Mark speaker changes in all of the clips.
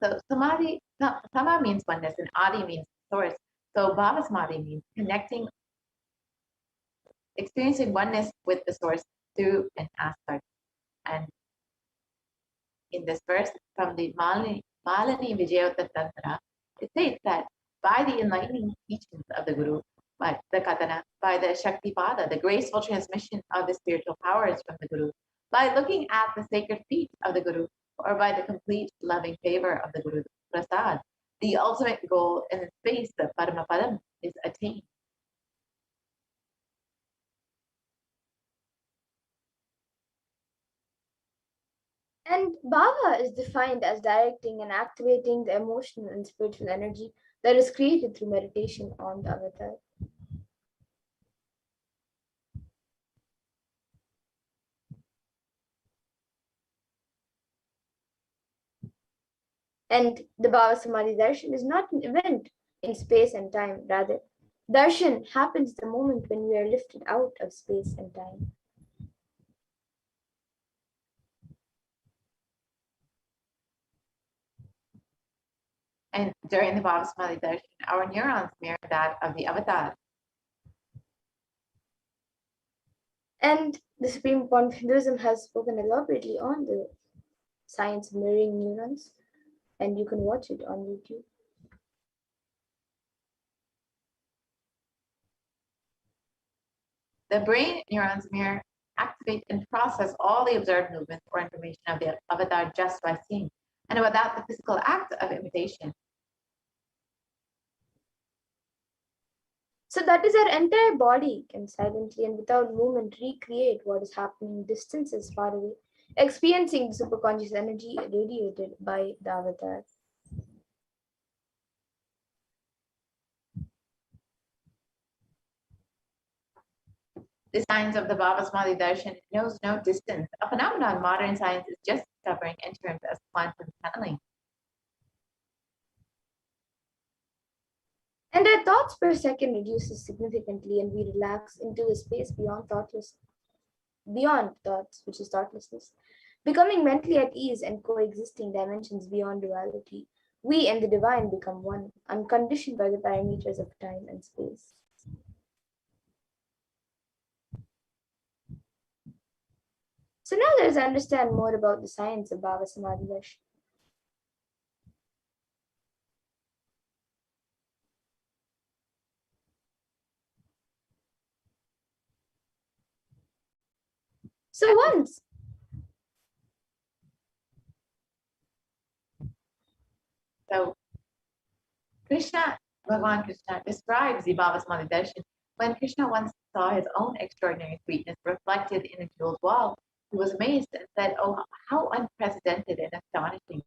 Speaker 1: So samadhi, sama means oneness and adi means source. So bhava samadhi means connecting, experiencing oneness with the source through an aspect. And in this verse from the Malini Vijayota Tantra, it says that by the enlightening teachings of the Guru, by the Katana, by the Shakti Pada, the graceful transmission of the spiritual powers from the Guru, by looking at the sacred feet of the Guru, or by the complete loving favor of the Guru Prasad, the ultimate goal in the space, the Paramapadam, is attained.
Speaker 2: And bhava is defined as directing and activating the emotional and spiritual energy that is created through meditation on the avatar. And the Bhava Samadhi Darshan is not an event in space and time. Rather, Darshan happens the moment when we are lifted out of space and time.
Speaker 1: And during the Bhava Samadhi Darshan, our neurons mirror that of the avatar.
Speaker 2: And the Supreme Point of Hinduism has spoken elaborately on the science of mirroring neurons, and you can watch it on YouTube.
Speaker 1: The brain neurons mirror, activate, and process all the observed movements or information of the avatar just by seeing, and without the physical act of imitation.
Speaker 2: So that is our entire body can silently and without movement recreate what is happening distances far away, experiencing the superconscious energy radiated by the avatar.
Speaker 1: The science of the Bhava Samadhi Darshan knows no distance, a phenomenon modern science is just discovering in terms of quantum tunneling.
Speaker 2: And our thoughts per second reduces significantly and we relax into a space beyond thoughts, which is thoughtlessness, becoming mentally at ease and coexisting dimensions beyond duality. We and the divine become one, unconditioned by the parameters of time and space. So now let us understand more about the science of Bhava Samadhi Darshan. So once
Speaker 1: Krishna, Bhagavan Krishna describes the Bhava Samadhi Darshan when Krishna once saw his own extraordinary sweetness reflected in a jeweled wall. He was amazed and said, "Oh, how unprecedented and astonishing."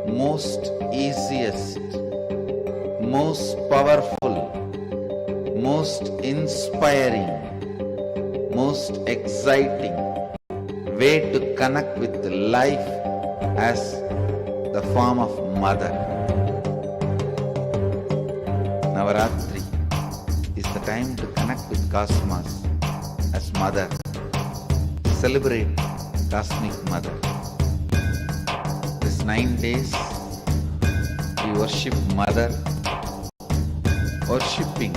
Speaker 3: Most easiest, most powerful, most inspiring, most exciting way to connect with life as the form of mother. Navaratri is the time to connect with Cosmos as mother. Celebrate Cosmic Mother. This 9 days we worship Mother, worshipping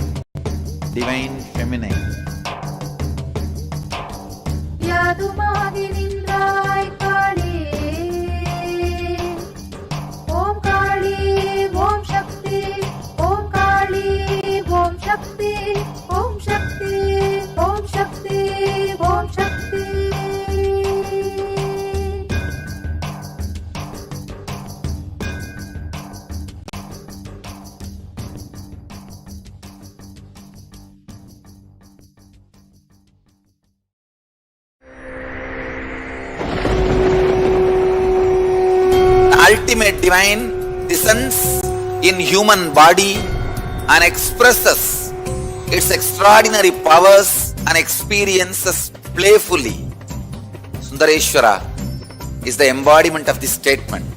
Speaker 3: Divine Feminine. Ultimate divine descends in human body and expresses its extraordinary powers and experiences playfully. Sundareshwara is the embodiment of this statement.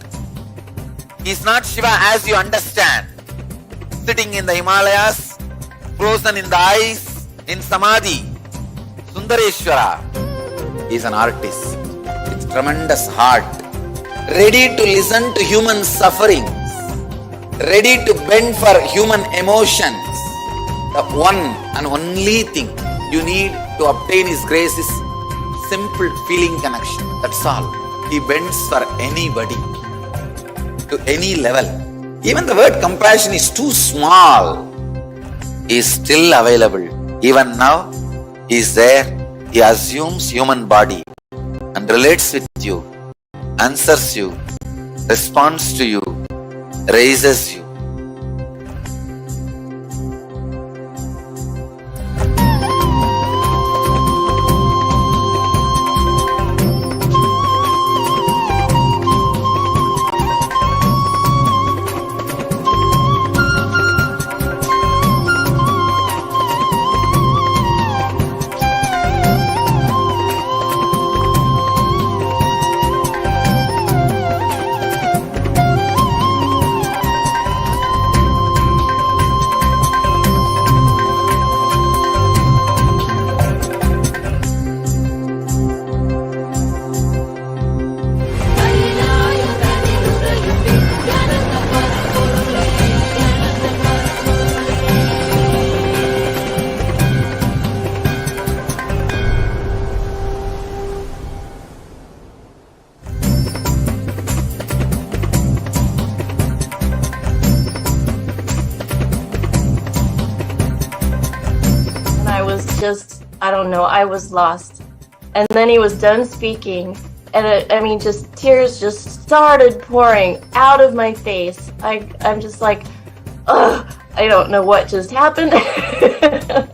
Speaker 3: He is not Shiva as you understand, sitting in the Himalayas, frozen in the ice, in Samadhi. Sundareshwara is an artist with tremendous heart, ready to listen to human sufferings, ready to bend for human emotions. The one and only thing you need to obtain His grace is simple feeling connection. That's all. He bends for anybody, to any level. Even the word compassion is too small. He is still available. Even now, He is there. He assumes human body and relates with you, answers you, responds to you, raises you.
Speaker 4: I don't know, I was lost. And then he was done speaking, and just tears just started pouring out of my face. I'm just like, ugh, I don't know what just happened. It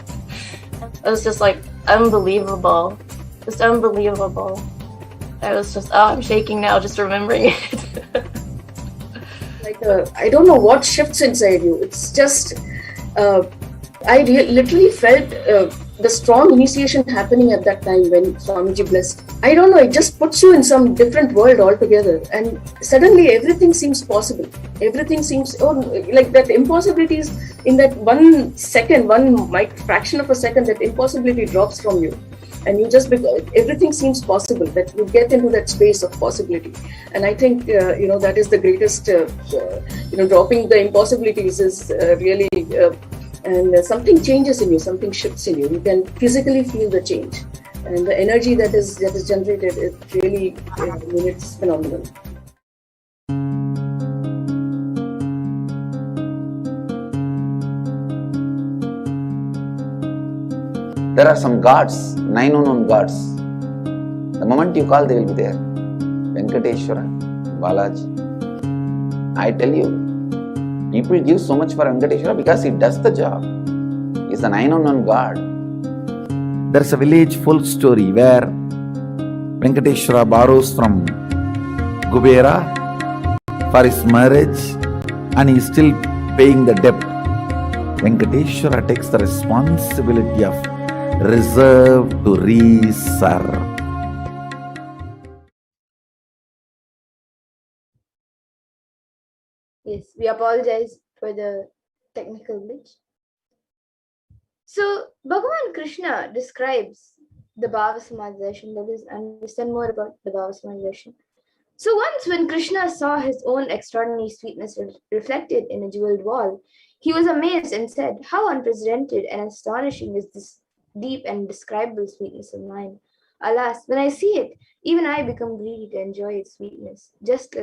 Speaker 4: was just like unbelievable, just unbelievable. I was just, I'm shaking now just remembering it.
Speaker 5: I don't know what shifts inside you. It's just, I literally felt the strong initiation happening at that time when Swamiji blessed. I don't know, it just puts you in some different world altogether, and suddenly everything seems possible. Everything seems, like that impossibilities in that 1 second, fraction of a second, that impossibility drops from you. And you just, everything seems possible, that you get into that space of possibility. And I think, that is the greatest, dropping the impossibilities is really, and something changes in you, something shifts in you. You can physically feel the change. And the energy that is generated, it really, it's phenomenal.
Speaker 3: There are some gods, 9 unknown gods. The moment you call, they will be there. Venkateshwara, Balaji. I tell you, people give so much for Venkateshwara because he does the job. He is the 9 unknown god. There's a village folk story where Venkateshwara borrows from Kubera for his marriage and he is still paying the debt. Venkateshwara takes the responsibility of reserve to reserve.
Speaker 2: Yes, we apologize for the technical glitch. So, Bhagavan Krishna describes the Bhavasamadhi darshan. Let us understand more about the Bhavasamadhi darshan. So, once when Krishna saw his own extraordinary sweetness reflected in a jeweled wall, he was amazed and said, "How unprecedented and astonishing is this deep and indescribable sweetness of mine! Alas, when I see it, even I become greedy to enjoy its sweetness, just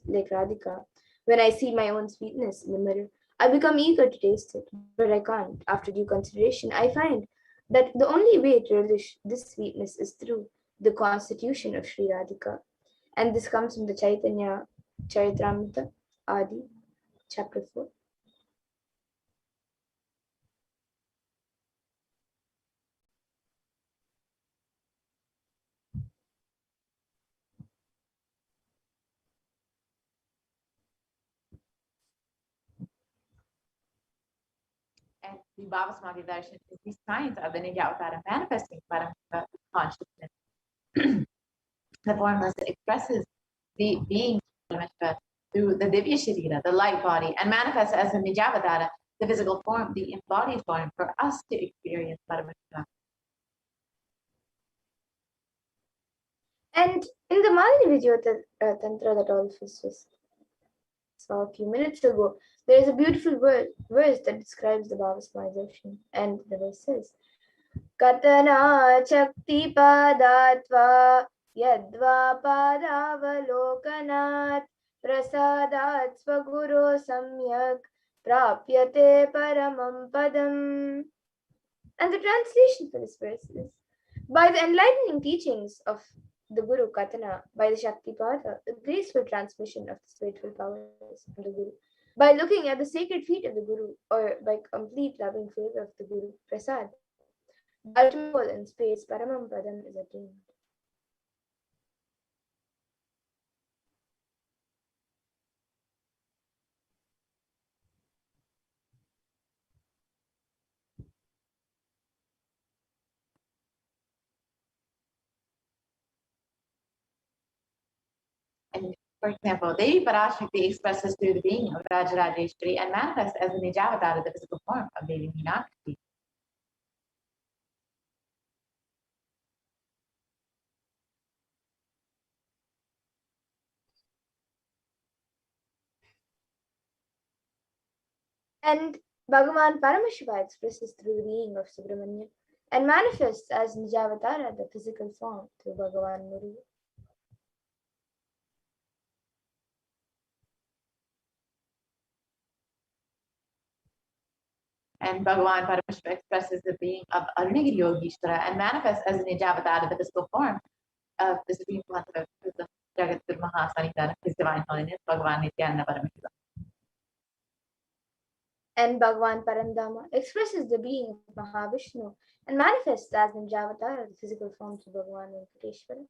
Speaker 2: like Radhika. When I see my own sweetness in the mirror, I become eager to taste it, but I can't. After due consideration, I find that the only way to relish this sweetness is through the constitution of Sri Radhika." And this comes from the Chaitanya Charitamrita Adi, chapter 4.
Speaker 1: And the BHAVASAMADHI Darshan is the science of the Nijavatara manifesting Paramashiva consciousness. The formless expresses the being of Paramashiva through the Divya Sharira, the light body, and manifests as a Nijavatara, the physical form, the embodied form, for us to experience Paramashiva.
Speaker 2: And in the Malini Video Tantra that all of us just saw a few minutes ago, there is a beautiful verse that describes the BHAVASAMADHI Darshan, and the verse says, Katana Chakti Padatva Yadva Padavalokanat Prasadat Svaguru Samyak Prapyate Paramam Padam. And the translation for this verse is, by the enlightening teachings of the Guru Katana, by the Shakti Pada, the graceful transmission of the spiritual powers of the Guru, by looking at the sacred feet of the Guru, or by complete loving favor of the Guru, Prasad, the ultimate goal in space, Paramam Padam, is attained.
Speaker 1: And for example, Devi Parashakti expresses through the being of Rajarajeshwari and manifests as the Nijavatara, the physical form of Devi Meenakshi.
Speaker 2: And Bhagavan Paramashiva expresses through the being of Subramanya and manifests as Nijavatara, the physical form, through Bhagavan Muru.
Speaker 1: And Bhagavan Paramashiva expresses the being of Arunagiri Yogishvara and manifests as an Nijavatara, the physical form of the Supreme Concept of the Jagat Guru Mahasanitara, His Divine Holiness, Bhagavan Nithyananda Paramashivam.
Speaker 2: And Bhagavan Parandama expresses the being of Mahavishnu and manifests as Nijavatara, the physical form, to Bhagavan Venkateshwara.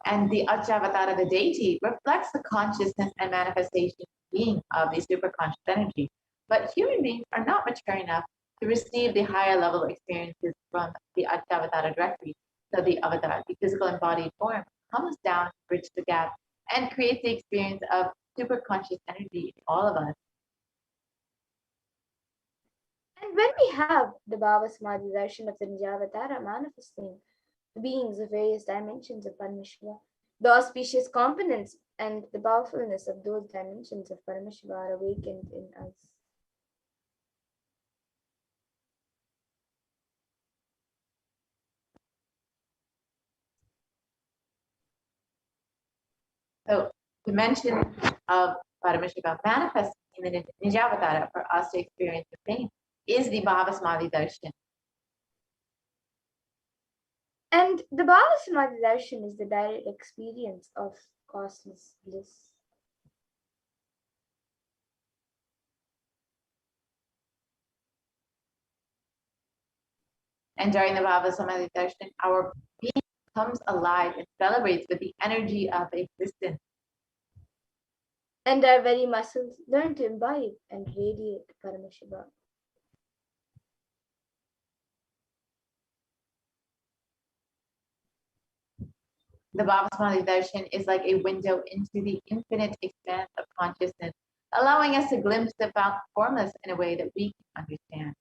Speaker 1: And the Archavatara, the deity, reflects the consciousness and manifestation being of the superconscious energy. But human beings are not mature enough to receive the higher level experiences from the Archavatara directly. So the avatar, the physical embodied form, comes down to bridge the gap and creates the experience of superconscious energy in all of us.
Speaker 2: And when we have the BHAVASAMADHI Darshan of the Nijavatara manifesting the beings of various dimensions of Paramashiva, the auspicious components and the powerfulness of those dimensions of Paramashiva are awakened in us.
Speaker 1: So dimension of Paramashiva manifests in the Nijavatara for us to experience the pain is the BHAVASAMADHI Darshan.
Speaker 2: And the BHAVASAMADHI Darshan is the direct experience of causeless bliss.
Speaker 1: And during the BHAVASAMADHI Darshan, our being comes alive and celebrates with the energy of existence.
Speaker 2: And our very muscles learn to imbibe and radiate Paramashiva.
Speaker 1: The BHAVASAMADHI Darshan is like a window into the infinite expanse of consciousness, allowing us to glimpse the formless in a way that we can understand.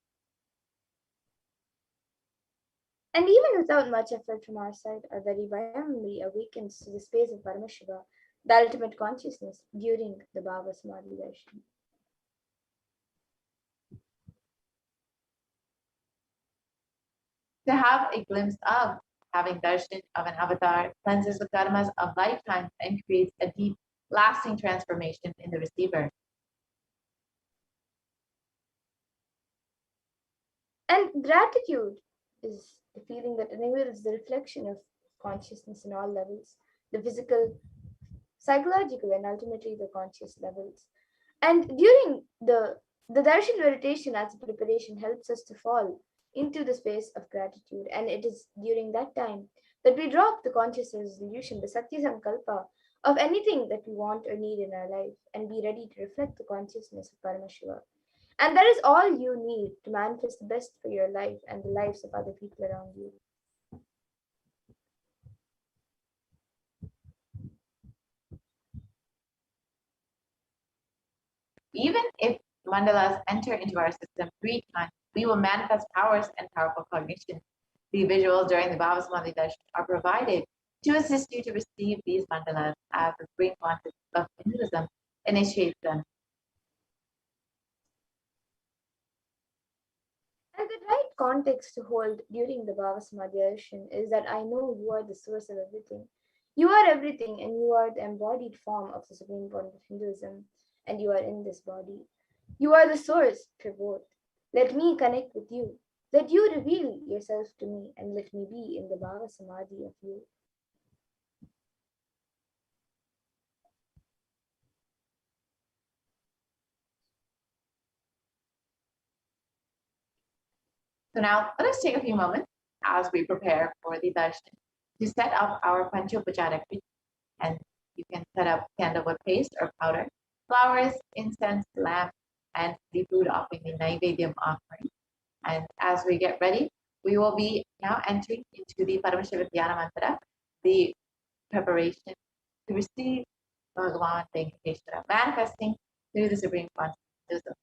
Speaker 2: And even without much effort from our side, our very memory awakens to the space of Paramashiva, the ultimate consciousness, during the BHAVASAMADHI Darshan.
Speaker 1: To have a glimpse of having darshan of an avatar cleanses the karmas of lifetimes and creates a deep, lasting transformation in the receiver.
Speaker 2: And gratitude is the feeling that enables the reflection of consciousness in all levels, the physical, psychological, and ultimately the conscious levels. And during the The Darshan meditation as a preparation helps us to fall into the space of gratitude, and it is during that time that we drop the conscious resolution, the Satya Sankalpa of anything that we want or need in our life, and be ready to reflect the consciousness of Paramashiva. And that is all you need to manifest the best for your life and the lives of other people around you.
Speaker 1: Even if mandalas enter into our system 3 times, we will manifest powers and powerful cognition. The visuals during the Bhavasamadhi darshan are provided to assist you to receive these mandalas as the Supreme Concept of Hinduism initiates them.
Speaker 2: And the right context to hold during the Bhavasamadhi darshan is that I know you are the source of everything. You are everything, and you are the embodied form of the Supreme Point of Hinduism, and you are in this body. You are the source for both. Let me connect with you. Let you reveal yourself to me, and let me be in the Bhava Samadhi of you.
Speaker 1: So now let us take a few moments as we prepare for the darshan to set up our Panchopachara kit. And you can set up sandalwood paste or powder, flowers, incense, lamp, and the food offering, the Naivedyam offering. And as we get ready, we will be now entering into the Paramashiva Dhyana Mantra, the preparation to receive Bhagavan Venkateshwara, manifesting through the Supreme Consciousness.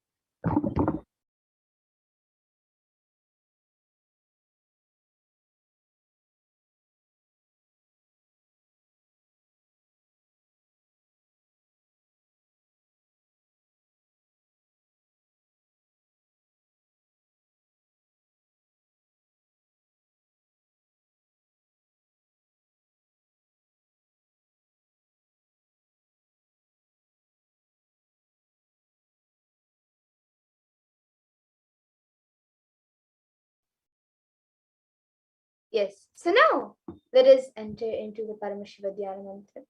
Speaker 2: Yes, so now let us enter into the Paramashiva Dhyana Mantra.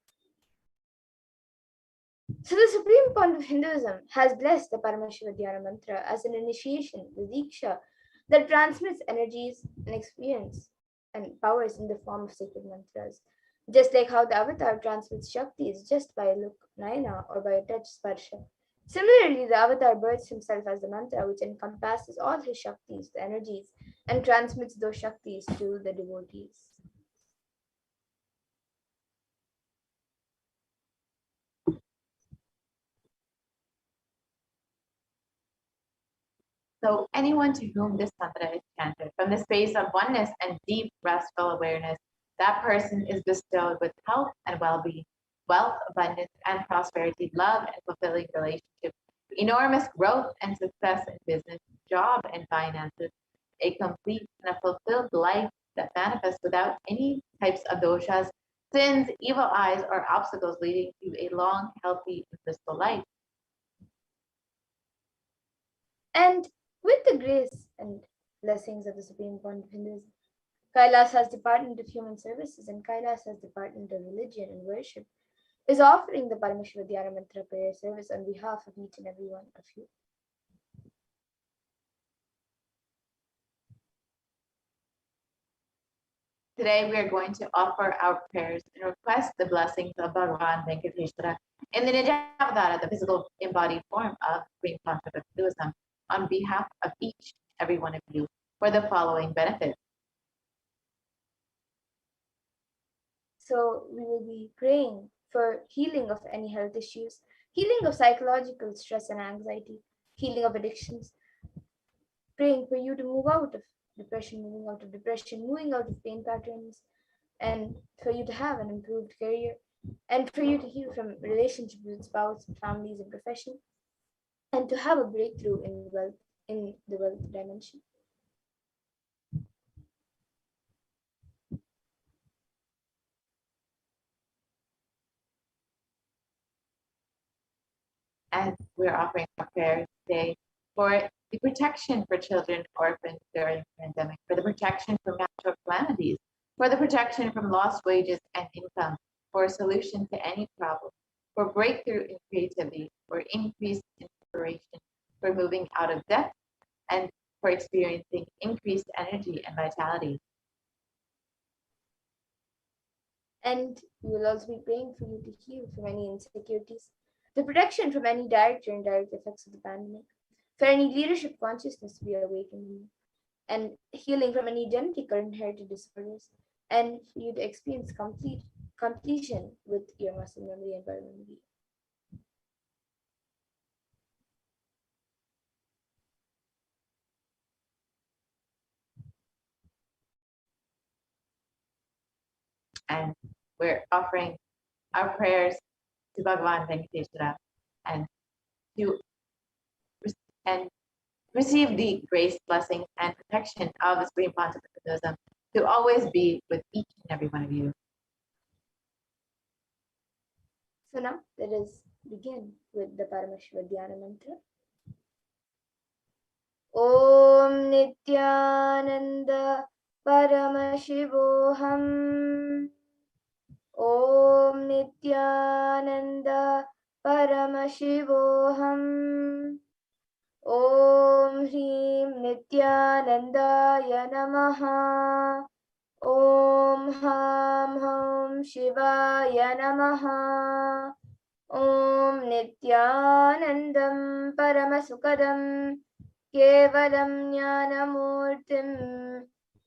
Speaker 2: So the Supreme Point of Hinduism has blessed the Paramashiva Dhyana Mantra as an initiation, the Diksha, that transmits energies and experience and powers in the form of sacred mantras. Just like how the avatar transmits Shaktis just by a look, Nayana, or by a touch, Sparsha. Similarly, the avatar births himself as the mantra which encompasses all his Shaktis, the energies, and transmits those Shaktis to the devotees.
Speaker 1: So anyone to whom this mantra is chanted from the space of oneness and deep restful awareness, that person is bestowed with health and well-being, wealth, abundance, and prosperity, love and fulfilling relationships, enormous growth and success in business, job and finances, a complete and a fulfilled life that manifests without any types of doshas, sins, evil eyes, or obstacles, leading to a long, healthy, and blissful life.
Speaker 2: And with the grace and blessings of the Supreme Point of Hinduism, Kailasa's Department of Human Services and Kailasa's Department of Religion and Worship is offering the Paramashiva Dhyana Mantra prayer service on behalf of each and every one of you.
Speaker 1: Today, we are going to offer our prayers and request the blessings of Bhagavan Venkateshwara in the Nijavatara, the physical embodied form of Supreme Concept of Hinduism, on behalf of each and every one of you for the following benefits.
Speaker 2: So we will be praying for healing of any health issues, healing of psychological stress and anxiety, healing of addictions, praying for you to move out of depression, moving out of pain patterns, and for you to have an improved career, and for you to heal from relationships with spouse, families, and profession, and to have a breakthrough in the wealth dimension.
Speaker 1: And we're offering our prayers today for the protection for children orphaned during the pandemic, for the protection from natural calamities, for the protection from lost wages and income, for a solution to any problem, for breakthrough in creativity, for increased inspiration, for for moving out of death and for experiencing increased energy and vitality.
Speaker 2: And we will also be praying for you to heal from any insecurities, the protection from any direct or indirect effects of the pandemic, for any leadership consciousness to be awakened in you, and healing from any genetic or inherited disorders, and for you to experience completion with your muscle memory and body memory.
Speaker 1: And we're offering our prayers to Bhagavan Venkateshwara and receive the grace, blessing, and protection of the Supreme Pontifical Buddhism to always be with each and every one of you.
Speaker 2: So now let us begin with the Paramashiva Dhyana mantra. Om Nithyananda Paramashivoham. Om Nithyananda Paramashivoham. Om Hrim Nithyanandaya Namaha. Om Ham Hum Shivaya Namaha. Om Nithyanandam Paramasukadam Kevalam Jnanamurtim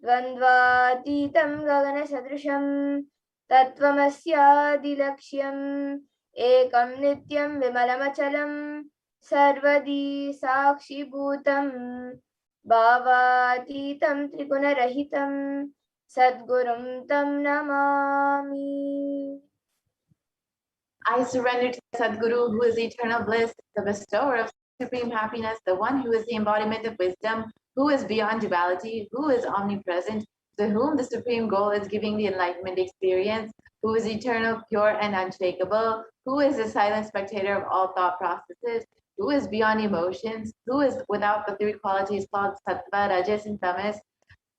Speaker 2: Dvandvatitam Gaganasadrisham Tattvamasyadilaksham Ekam Nityam Vimalamachalam Sarvadi Sakshi Bhutam Bhavatitam Trigunarahitam Sadgurum Tam Namami.
Speaker 1: I surrender to Sadguru, who is the eternal bliss, the bestower of supreme happiness, the one who is the embodiment of wisdom, who is beyond duality, who is omnipresent, to whom the supreme goal is giving the enlightenment experience, who is eternal, pure, and unshakable, who is the silent spectator of all thought processes, who is beyond emotions, who is without the three qualities called sattva, rajas, and tamas.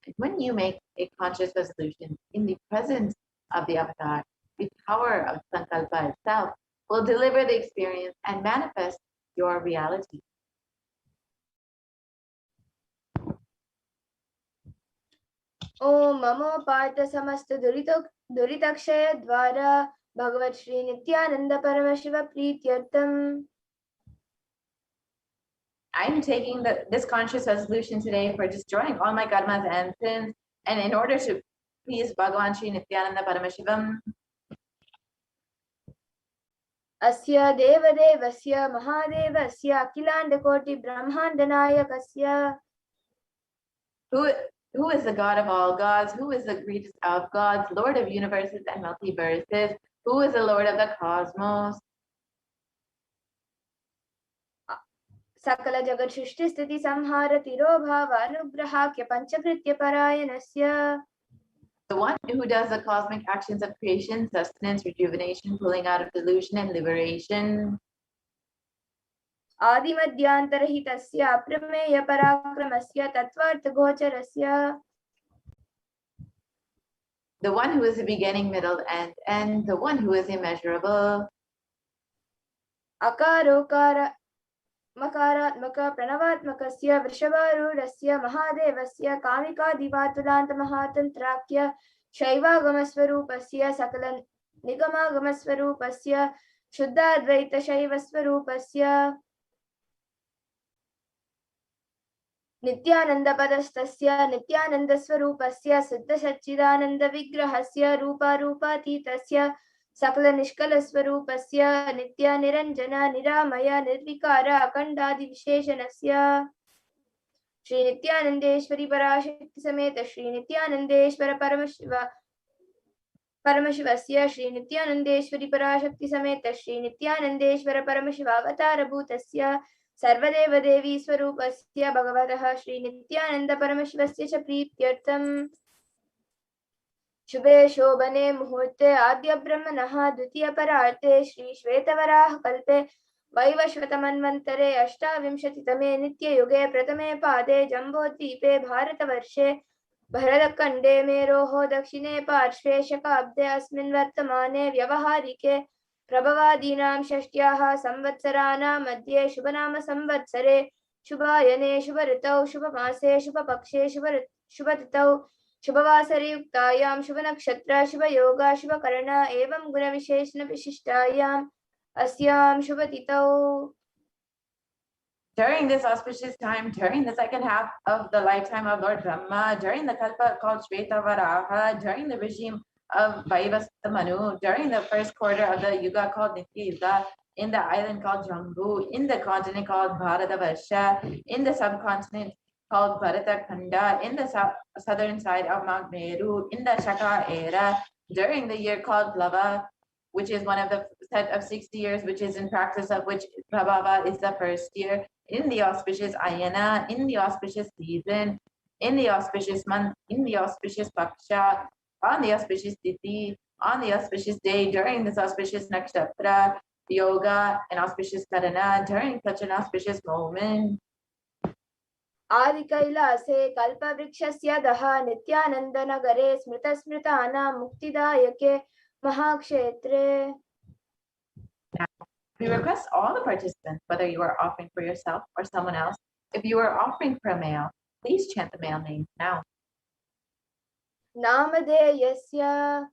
Speaker 1: And when you make a conscious resolution in the presence of the avatar, the power of sankalpa itself will deliver the experience and manifest your reality.
Speaker 2: Om Mamo Partha Samasta Duritakshaya Dvara Bhagavat Shri Nithyananda Paramashiva Prityartham.
Speaker 1: I'm taking this conscious resolution today for destroying all my karmas and sins, and in order to please Bhagavan Shri Nithyananda Paramashivam.
Speaker 2: Asya Devadevasya Mahadevasya Akhilanda Koti Brahmandanayakasya.
Speaker 1: Who is the God of all gods? Who is the greatest of gods, Lord of universes and multiverses? Who is the Lord of the cosmos?
Speaker 2: Sakala Jagat Shrishti Sthiti Samhara Tirobhava Anugrahakya Panchakritya Parayanasya.
Speaker 1: The one who does the cosmic actions of creation, sustenance, rejuvenation, pulling out of delusion, and liberation.
Speaker 2: Adi Madhyantarhitasya Aprameya Parakramasya Tattvartha Gocharasya.
Speaker 1: The one who is the beginning, middle, and end, the one who is immeasurable.
Speaker 2: Akarokara Makaratmaka Pranavatmakasya Vrishavarudasya Mahadevasya Kamika Divatulanta Mahatantrakya Shaivagamasvarupasya Sakala Nigamagamasvarupasya Shuddhadvaita Shaivasvarupasya Nithyananda Padastasya Nithyananda Swarupasya Siddha Satchidananda Vigrahasya Rupa Rupatitasya Sakala Nishkala Swarupasya Nitya Niranjana Niramaya Nirvikara Akandadi Visheshanasya Shri Nithyanandeshwari Parashakti Sameta Shri Nithyanandeshwara Paramashiva Shri Nithyanandeshwari Parashakti Sameta Shri Nithyanandeshwara Paramashiva Avatara Bhutasya Sarvadeva Devi Swarupasya Bhagavataha Shri Nithyananda Paramashivasya Cha Prityartham Shubhe Shobhane Muhurte Adya Brahmanaha Dvitiya Pararte Shri Shvetavaraha Kalpe Vaivashvatamanvantare Ashtavimshati Tame Nitya Yuge Pratame Pade Jambodvipe Bharatavarshe Bharadakande Meroho Dakshine Parshve Shakabde Asmin Vartamane Vyavaharike Prabhavadinam Shashtyaha Samvatsarana Madhye Shubhanama Samvatsare शुभायने शुभ ऋतौ शुभ मासे शुभ पक्षे शुभ तिथौ शुभवासरे युक्तायां शुभ नक्षत्र शुभ योग शुभ कर्ण एवं गुण विशेषण विशिष्टायां अस्यां शुभ तिथौ.
Speaker 1: During this auspicious time, during the second half of the lifetime of Lord Brahma, during the Kalpa called Shvetavaraha, during the regime of Vaivastamanu, during the first quarter of the Yuga called Nitya Yuga, in the island called Jambu, in the continent called Bharatavarsha, in the subcontinent called Bharatakanda, in the southern side of Mount Meru, in the Shaka era, during the year called Lava, which is one of the set of 60 years, which is in practice of which Prabhava is the first year, in the auspicious Ayana, in the auspicious season, in the auspicious month, in the auspicious Paksha, on the auspicious Tithi, on the auspicious day, during this auspicious Nakshatra, Yoga, and auspicious Karana, during such an auspicious moment.
Speaker 2: आदि कैलासे कल्पवृक्षस्य दः नित्यानन्दनगरे स्मृतस्मृतानां मुक्तिदायके महाक्षेत्रे.
Speaker 1: We request all the participants, whether you are offering for yourself or someone else, if you are offering for a male, please chant the male name now.
Speaker 2: नामधेयस्य.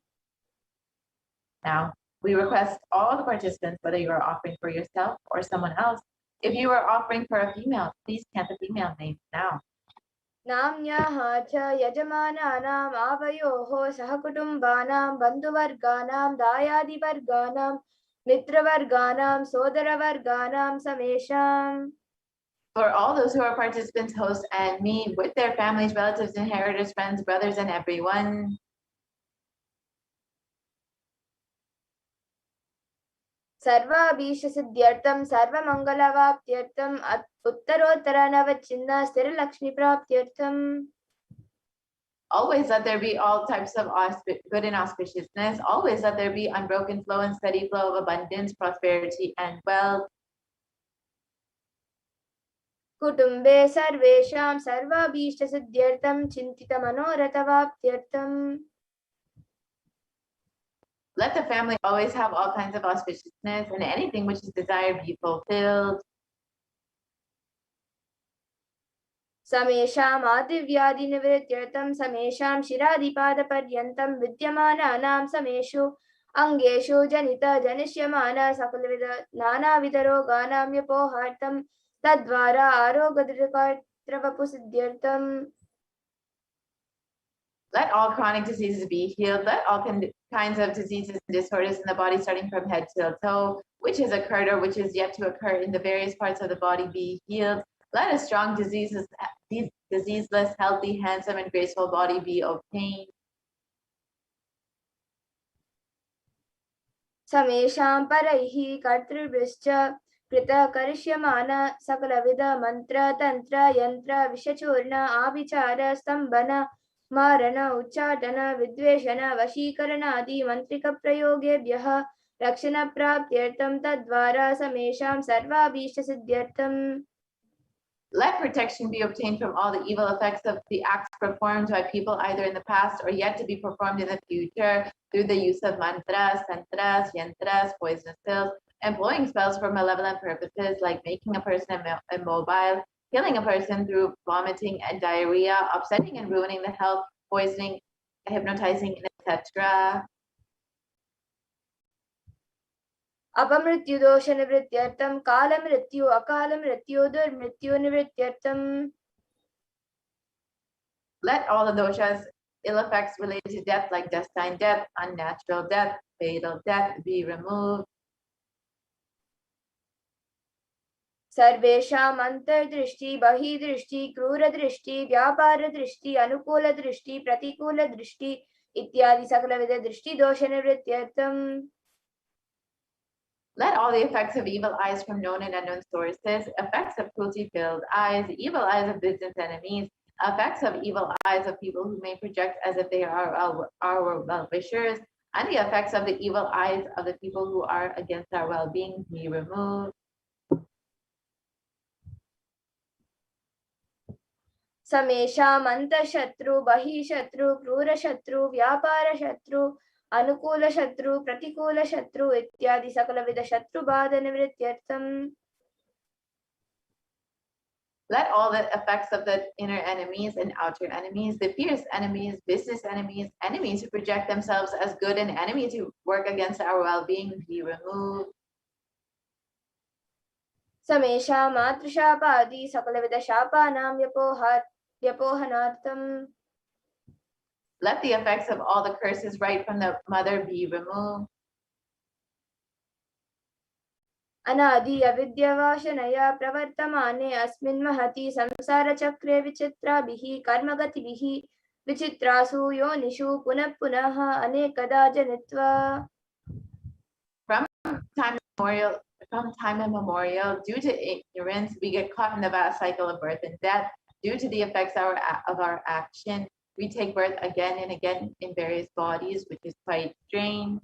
Speaker 1: Now, we request all the participants, whether you are offering for yourself or someone else, if you are offering for a female, please chant the female name now.
Speaker 2: नाम्न्याः च यजमानानाम् आवयोः सहकुटुम्बानां बन्धुवर्गाणां दायादिवर्गाणां मित्रवर्गाणां सोदरवर्गाणां समेषाम्.
Speaker 1: For all those who are participants, hosts, and me, with their families, relatives, inheritors, friends, brothers, and everyone.
Speaker 2: सर्वाभीष्टसिद्ध्यर्थं सर्वमङ्गलवाप्त्यर्थं उत्तरोत्तरनवचिन्ना स्थिरलक्ष्मीप्राप्त्यर्थं.
Speaker 1: Always let there be all types of good and auspiciousness. Always let there be unbroken flow and steady flow of abundance, prosperity, and wealth.
Speaker 2: कुटुम्बे सर्वेषां सर्वाभीष्टसिद्ध्यर्थं चिन्तितमनोरथवाप्त्यर्थं.
Speaker 1: Let the family always have all kinds of auspiciousness, and anything which is desired be fulfilled.
Speaker 2: समेषाम् आदिव्याधिनिवृत्त्यर्थं समेषां शिरादिपादपर्यन्तं विद्यमानानां समेषु अङ्गेषु जनिष्यमान सकलविध नानाविधरोगाणां व्यपोहार्थं तद्वारा आरोग्यदृढकर्तृवपुसिद्ध्यर्थम्.
Speaker 1: Let all chronic diseases be healed. Let all kinds of diseases and disorders in the body, starting from head to toe, which has occurred or which is yet to occur in the various parts of the body, be healed. Let a strong, diseaseless, healthy, handsome, and graceful body be obtained.
Speaker 2: समेषां परैः कर्तृभिश्च कृतकरिष्यमान सकलविध मन्त्र तन्त्र यन्त्र विषचूर्ण आभिचार स्तम्भन मारण उच्चाटन विद्वेषण वशीकरणादि मन्त्रिकप्रयोगेभ्यः रक्षणप्राप्त्यर्थं तद्वारा समेषां सर्वाभीष्टसिद्ध्यर्थम्.
Speaker 1: Let protection be obtained from all the evil effects of the acts performed by people either in the past or yet to be performed in the future through the use of mantras, tantras, yantras, poisonous pills, employing spells for malevolent purposes like making a person immobile, killing a person through vomiting and diarrhea, upsetting and ruining the health, poisoning, hypnotizing, etc.
Speaker 2: अपमृत्युदोषनिवृत्त्यर्थं कालमृत्यु अकालमृत्यु दुर्मृत्युनिवृत्त्यर्थम्.
Speaker 1: Let all the doshas, ill effects related to death like destined death, unnatural death, fatal death be removed.
Speaker 2: सर्वेषाम् अन्तर्दृष्टि बहिर्दृष्टि क्रूरदृष्टि व्यापारदृष्टि अनुकूलदृष्टि प्रतिकूलदृष्टि इत्यादि सकलविध दृष्टिदोषनिवृत्त्यर्थम्.
Speaker 1: Let all the effects of evil eyes from known and unknown sources, effects of cruelty-filled eyes, evil eyes of business enemies, effects of evil eyes of people who may project as if they are our well-wishers, and the effects of the evil eyes of the people who are against our well-being be removed.
Speaker 2: समेषाम् अन्तःशत्रु बहिःशत्रु क्रूरशत्रु व्यापारशत्रु अनुकूलशत्रु प्रतिकूलशत्रु इत्यादि सकलविध शत्रुबाधनिवृत्त्यर्थम्.
Speaker 1: Let all the effects of the inner enemies and outer enemies, the fierce enemies, business enemies, enemies who project themselves as good, and enemies who work against our well-being be removed.
Speaker 2: समेषा मातृशापादि सकलविधशापानां व्यपोहनार्थम्
Speaker 1: Let the effects of all the curses right from the mother be removed.
Speaker 2: अनादि अविद्यावाशनया प्रवर्तमाने अस्मिन् महति संसारचक्रे विचित्राभिः कर्मगतिभिः विचित्रासु योनिषु पुनः पुनः अनेकदा जनित्वा
Speaker 1: From time immemorial, due to ignorance, we get caught in the vast cycle of birth and death. Due to the effects of our action, we take birth again and again in various bodies, which is quite strange.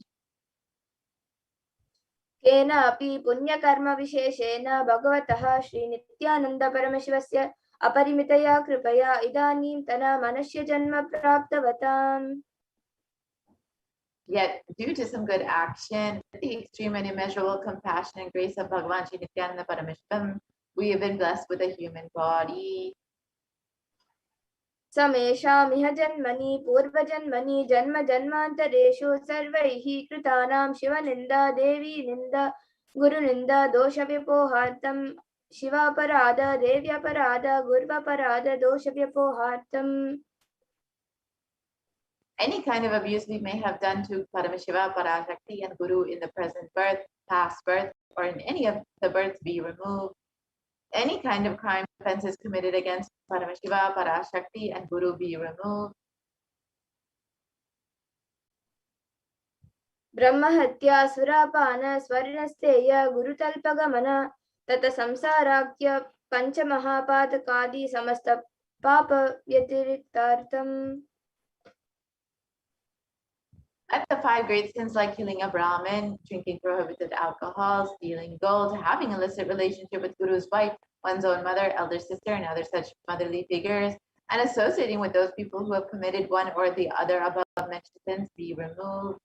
Speaker 2: केनापि पुण्यकर्मविशेषेण भगवतः श्रीनित्यानन्दपरमशिवस्य अपरिमितया कृपया इदानीन्तन मनुष्यजन्म प्राप्तवताम्.
Speaker 1: Yet, due to some good action, the extreme and immeasurable compassion and grace of Bhagavan Shri Nithyananda Paramashivam, we have been blessed with a human body.
Speaker 2: समेषामिह जन्मनि पूर्वजन्मनि जन्म जन्मान्तरेषु सर्वैः कृतानां शिवनिन्दा देवी निन्दा गुरुनिन्दा दोषव्यपोहार्थं शिवापराध देव्यपराध गुर्वपराध दोषव्यपोहार्थम्.
Speaker 1: Any kind of abuse we may have done to Paramashiva, Parashakti, and Guru in the present birth, past birth, or in any of the births be removed. Any kind of crime offenses committed against Paramashiva, Parashakti, and Guru be removed.
Speaker 2: ब्रह्महत्या सुरापान स्वर्णस्तेय गुरुतल्पगमन तत संसाराख्य पंचमहापातकादि समस्त पाप व्यतिरिक्तार्थम्.
Speaker 1: Let the 5 great sins like killing a Brahmin, drinking prohibited alcohol, stealing gold, having illicit relationship with Guru's wife, one's own mother, elder sister, and other such motherly figures, and associating with those people who have committed one or the other above mentioned sins be removed.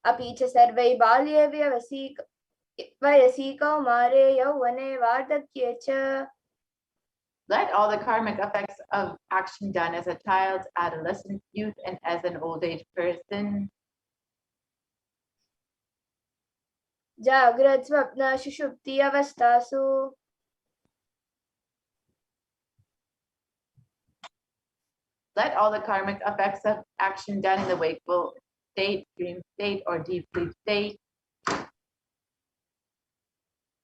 Speaker 2: अपि च सर्वै बाल्ये वयसि कौमारे यौवने वार्धक्ये च.
Speaker 1: Let all the karmic effects of action done as a child, adolescent, youth, and as an old age person.
Speaker 2: जाग्रत् स्वप्न सुषुप्ति अवस्थासु.
Speaker 1: Let all the karmic effects of action done in the wakeful state, dream state, or deep sleep state.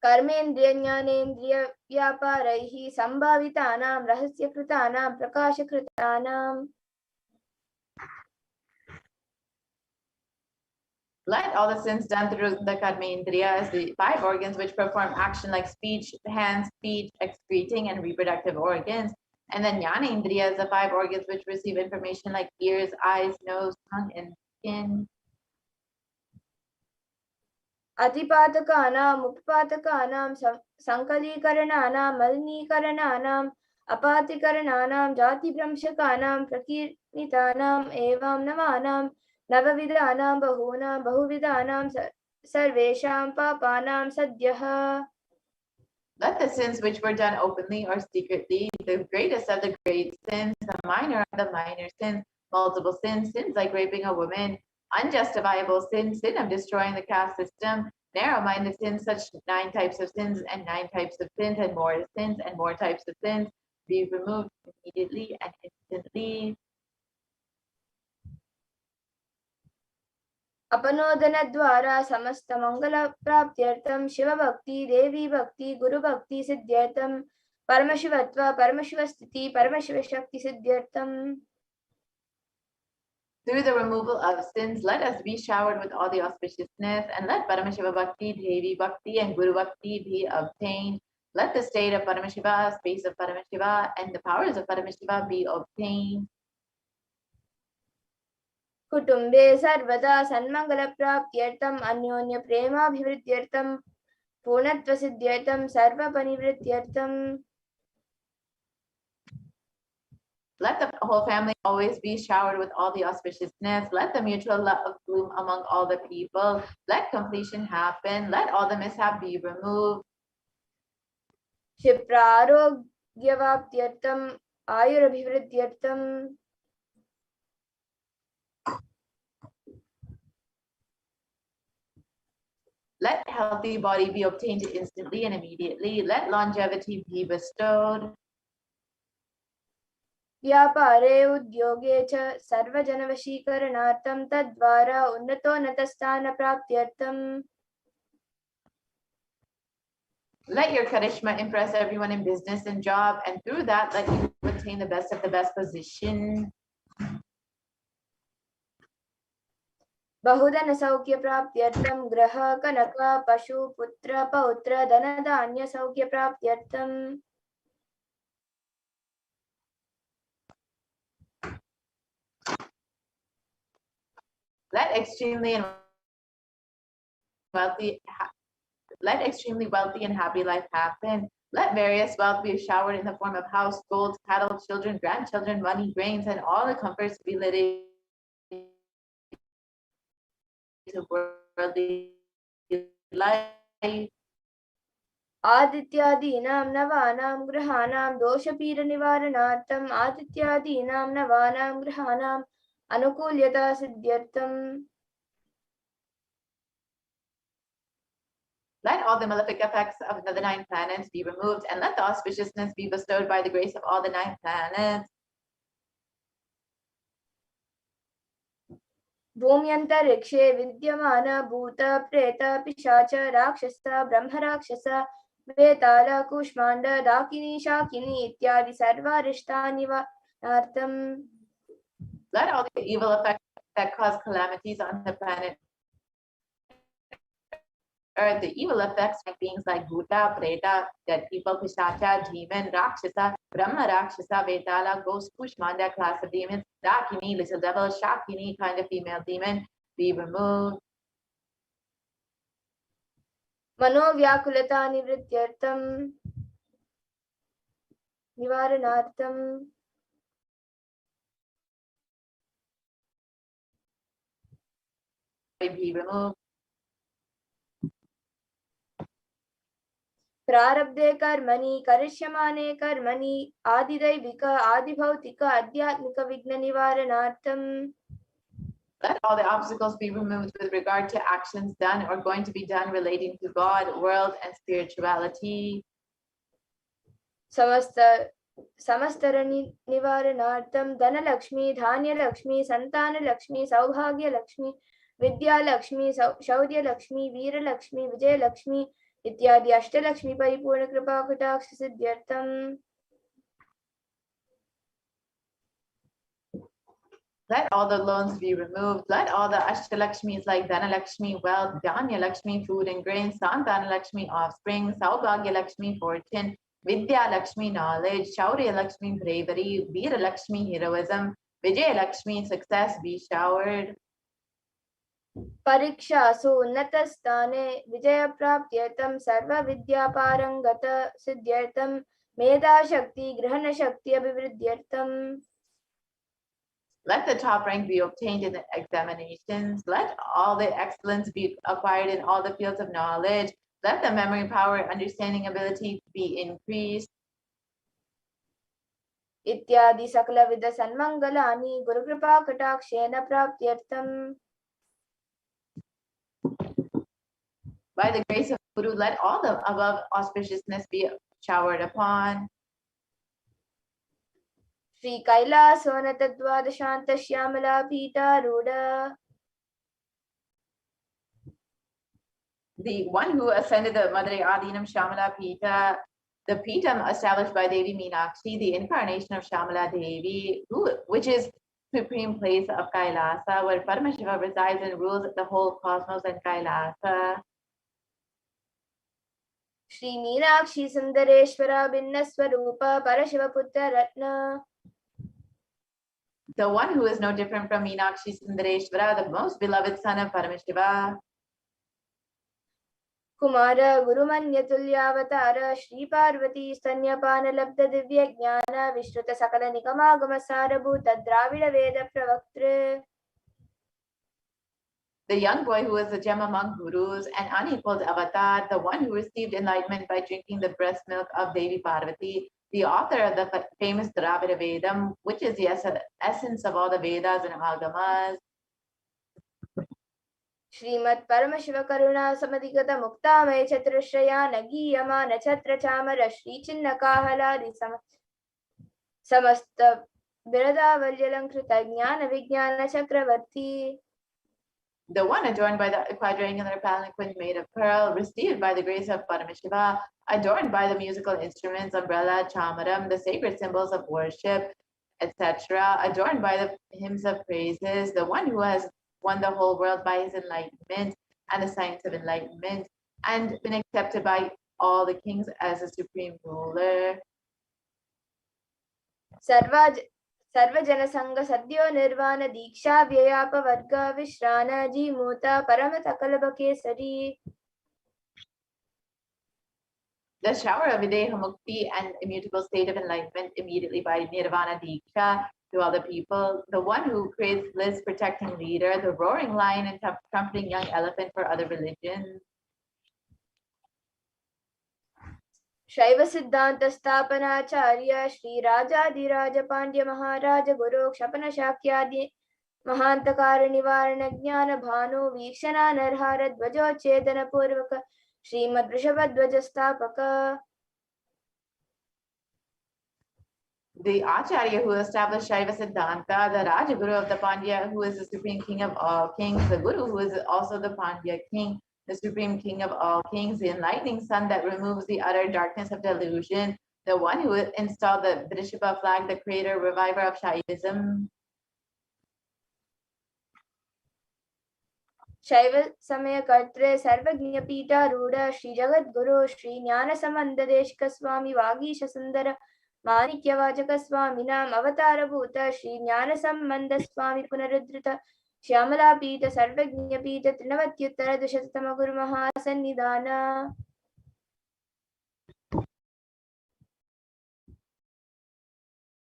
Speaker 2: कर्मेन्द्रिय ज्ञानेन्द्रिय व्यापारैः संभावितानां रहस्यकृतानां प्रकाशकृतानां.
Speaker 1: Let all the sins done through the karmendriyas, the 5 organs which perform action like speech, hands, feet, excreting, and reproductive organs, and then jnanendriyas, the 5 organs which receive information like ears, eyes, nose, tongue, and skin.
Speaker 2: अतिपातकानां उपपातकानां संकलीकरणानां मलिनीकरणानां अपातिकरणानां जातिभ्रंशकानां प्रकीर्णितानाम् एवं नवानां नवविधानां बहुविधानां सर्वेषां पापानां सद्यः.
Speaker 1: Let the sins which were done openly or secretly, the greatest of the great sins, the minor of the minor sins, multiple sins, sins like raping a woman, unjustifiable sin, sin of destroying the caste system, narrow-minded sins, such 9 types of sins and 9 types of sins and more types of sins be removed immediately and instantly.
Speaker 2: अपनोदनद्वारा समस्त मंगलप्राप्त्यर्थं शिवभक्ति देवी भक्ति गुरुभक्ति सिद्ध्यर्थं परमशिवत्व परमशिवस्थिति परमशिवशक्ति सिद्ध्यर्थं.
Speaker 1: Through the removal of sins, let us be showered with all the auspiciousness, and let Paramashiva Bhakti, Devi Bhakti, and Guru Bhakti be obtained. Let the state of Paramashiva, space of Paramashiva, and the powers of Paramashiva be obtained.
Speaker 2: कुटुम्बे सर्वदा सन्मङ्गलप्राप्त्यर्थम् अन्योन्य प्रेमाभिवृद्ध्यर्थं पूर्णत्वसिद्ध्यर्थं सर्वपरिवृत्त्यर्थं.
Speaker 1: Let the whole family always be showered with all the auspiciousness. Let the mutual love bloom among all the people. Let completion happen. Let all the mishap be removed.
Speaker 2: क्षिप्रारोग्यवाप्त्यर्थम् आयुरभिवृद्ध्यर्थम्
Speaker 1: Let healthy body be obtained instantly and immediately. Let longevity be bestowed.
Speaker 2: व्यापारे उद्योगे च सर्वजनवशीकरणार्थं तद्वारा उन्नतोन्नतस्थानप्राप्त्यर्थम्
Speaker 1: Let your charisma impress everyone in business and job, and through that, let you attain the best of the best position.
Speaker 2: बहुधन सौख्य प्राप्त्यर्थं ग्रह कनक पशु पुत्र पौत्र धन धान्य सौख्य प्राप्त्यर्थं
Speaker 1: Let extremely wealthy and happy life happen. Let various wealth be showered in the form of house, gold, cattle, children, grandchildren, money, grains, and all the comforts be related to worldly life.
Speaker 2: आदित्यादीनां नवानां ग्रहाणां दोषपीडनिवारणार्थम् आदित्यादीनां नवानां ग्रहाणाम् अनुकूल्यता सिद्ध्यर्थम्
Speaker 1: Let all the malefic effects of the 9 planets be removed, and let the auspiciousness be bestowed by the grace of all the 9 planets.
Speaker 2: भूम्यन्तरिक्षे विद्यमान भूत प्रेत पिशाच राक्षस ब्रह्मराक्षस वेताल कूष्माण्ड डाकिनी शाकिनी इत्यादि सर्वारिष्टानिवारणार्थम्
Speaker 1: Let all the evil effects that cause calamities on the planet Earth, the evil effects like beings like Bhuta, Preta, dead people, Pishacha, demon, Rakshasa, Brahma Rakshasa, Vetala, ghost, Kushmanda, class of demons, Dakini, little devil, Shakini, kind of female demon, be removed.
Speaker 2: मनोव्याकुलता निवृत्त्यर्थम् निवारणार्थम्
Speaker 1: Be removed.
Speaker 2: प्रारब्धे कर्मणि करिष्यमाणे कर्मणि आदिदैविक आदिभौतिक आध्यात्मिक विघ्न निवारणार्थम्
Speaker 1: Let all the obstacles be removed with regard to actions done or going to be done relating to God, world, and spirituality.
Speaker 2: समस्तर निवारणार्थं Dhanlaxmi Dhanyalakshmi Santanalakshmi सौभाग्यलक्ष्मी Vidyalakshmi शौर्यलक्ष्मी Veerlakshmi Vijayalakshmi इत्यादि अष्टलक्ष्मी परिपूर्ण कृपा कटाक्ष सिद्ध्यर्थम्
Speaker 1: Let all the loans be removed. Let all the Ashtalakshmis like Dhanalakshmi, wealth, Dhanya-lakshmi, food and grain, Santanalakshmi, offspring, Saubhagya-lakshmi, fortune, Vidya-lakshmi, knowledge, Shaurya-lakshmi, bravery, Veera-lakshmi, heroism, Vijaya-lakshmi, success be showered.
Speaker 2: परीक्षासु उन्नतस्थाने विजयप्राप्त्यर्थं सर्वविद्यापारङ्गत सिद्ध्यर्थं मेधाशक्ति ग्रहणशक्ति अभिवृद्ध्यर्थम्
Speaker 1: Let the top rank be obtained in the examinations. Let all the excellence be acquired in all the fields of knowledge. Let the memory power, understanding ability be increased.
Speaker 2: इत्यादि सकलविध सन्मङ्गलानि Gurukripa कटाक्षेन प्राप्त्यर्थम्
Speaker 1: By the grace of Guru, let all the above auspiciousness be showered upon.
Speaker 2: Shri कैलासोनत द्वादशान्त Shyamala पीठारूढ
Speaker 1: The one who ascended the Madre Adinam Shamala Pita, the Pitam established by Devi Meenakshi, the incarnation of Shamala Devi, which is supreme place of Kailasa, where Paramashiva resides and rules the whole cosmos and Kailasa.
Speaker 2: Shri Meenakshi सुंदरेश्वरा भिन्न स्वरूप परशिव पुत्र रत्न
Speaker 1: The one who is no different from Meenakshi Sundareshwara, the most beloved son of Paramashiva.
Speaker 2: Kumar गुरुमन्य तुल्यावतार Shri Parvati स्तन्यपान लब्ध दिव्य ज्ञान विश्रुत सकल निगमागम सारभूत द्राविड वेद प्रवक्त्र
Speaker 1: the young boy who was a gem among gurus, an unequaled avatar, the one who received enlightenment by drinking the breast milk of Devi Parvati, the author of the famous Dravida Vedam, which is the essence of all the Vedas and Agamas.
Speaker 2: Srimad Paramashiva Karuna Samadhigata Muktamaya Chaturashraya Nagiyama Nachatra Chamara Shri Chinna Kahaladi Samasta Birada Valjalankrita Jnana Vijnana Chakravarti.
Speaker 1: The one adorned by the quadrangular palanquin made of pearl, received by the grace of Paramashiva, adorned by the musical instruments, umbrella, chamaram, the sacred symbols of worship, etc., adorned by the hymns of praises, the one who has won the whole world by his enlightenment and the science of enlightenment, and been accepted by all the kings as a supreme ruler.
Speaker 2: Sarvajana Sangha Sadhyo Nirvana Diksha Vyayapa Varga Vishrana Jimuta Paramata Kalabhairava.
Speaker 1: The shower of Videha Mukti and immutable state of enlightenment immediately by Nirvana Diksha to all the people, the one who creates bliss, protecting leader, the roaring lion and trumpeting young elephant for other religions.
Speaker 2: Shaiva Siddhanta Sthapanacharya Shri Rajadiraja Pandya Maharaja Guru Kshapana Shakyadi Mahantakara Nivarana Jnana Bhanu Vikshana Narhara Dvajo Chetana Purvaka Srimad Vrishabhadvaja Sthapaka.
Speaker 1: The Acharya who established Shaiva Siddhanta, the Rajaguru of the Pandya who is the supreme king of all kings, the Guru who is also the Pandya king, the supreme king of all kings, the enlightening sun that removes the utter darkness of delusion, the one who installed the Vrishabha flag, the creator, reviver of Shaivism.
Speaker 2: Shaiva Samaya Kartre Sarvagnya Pita Ruda Shri Jagat Guru Shri Jnana Samanda Deshika Swami Vagisha Sundara Manikya Vajaka Swami Nam Avatara Bhuta Shri Jnana Samanda Swami Punarudrita Shyamala Pita Sarvagnya Pita Trinavatyuttara Dushatama Guru Mahasannidhana.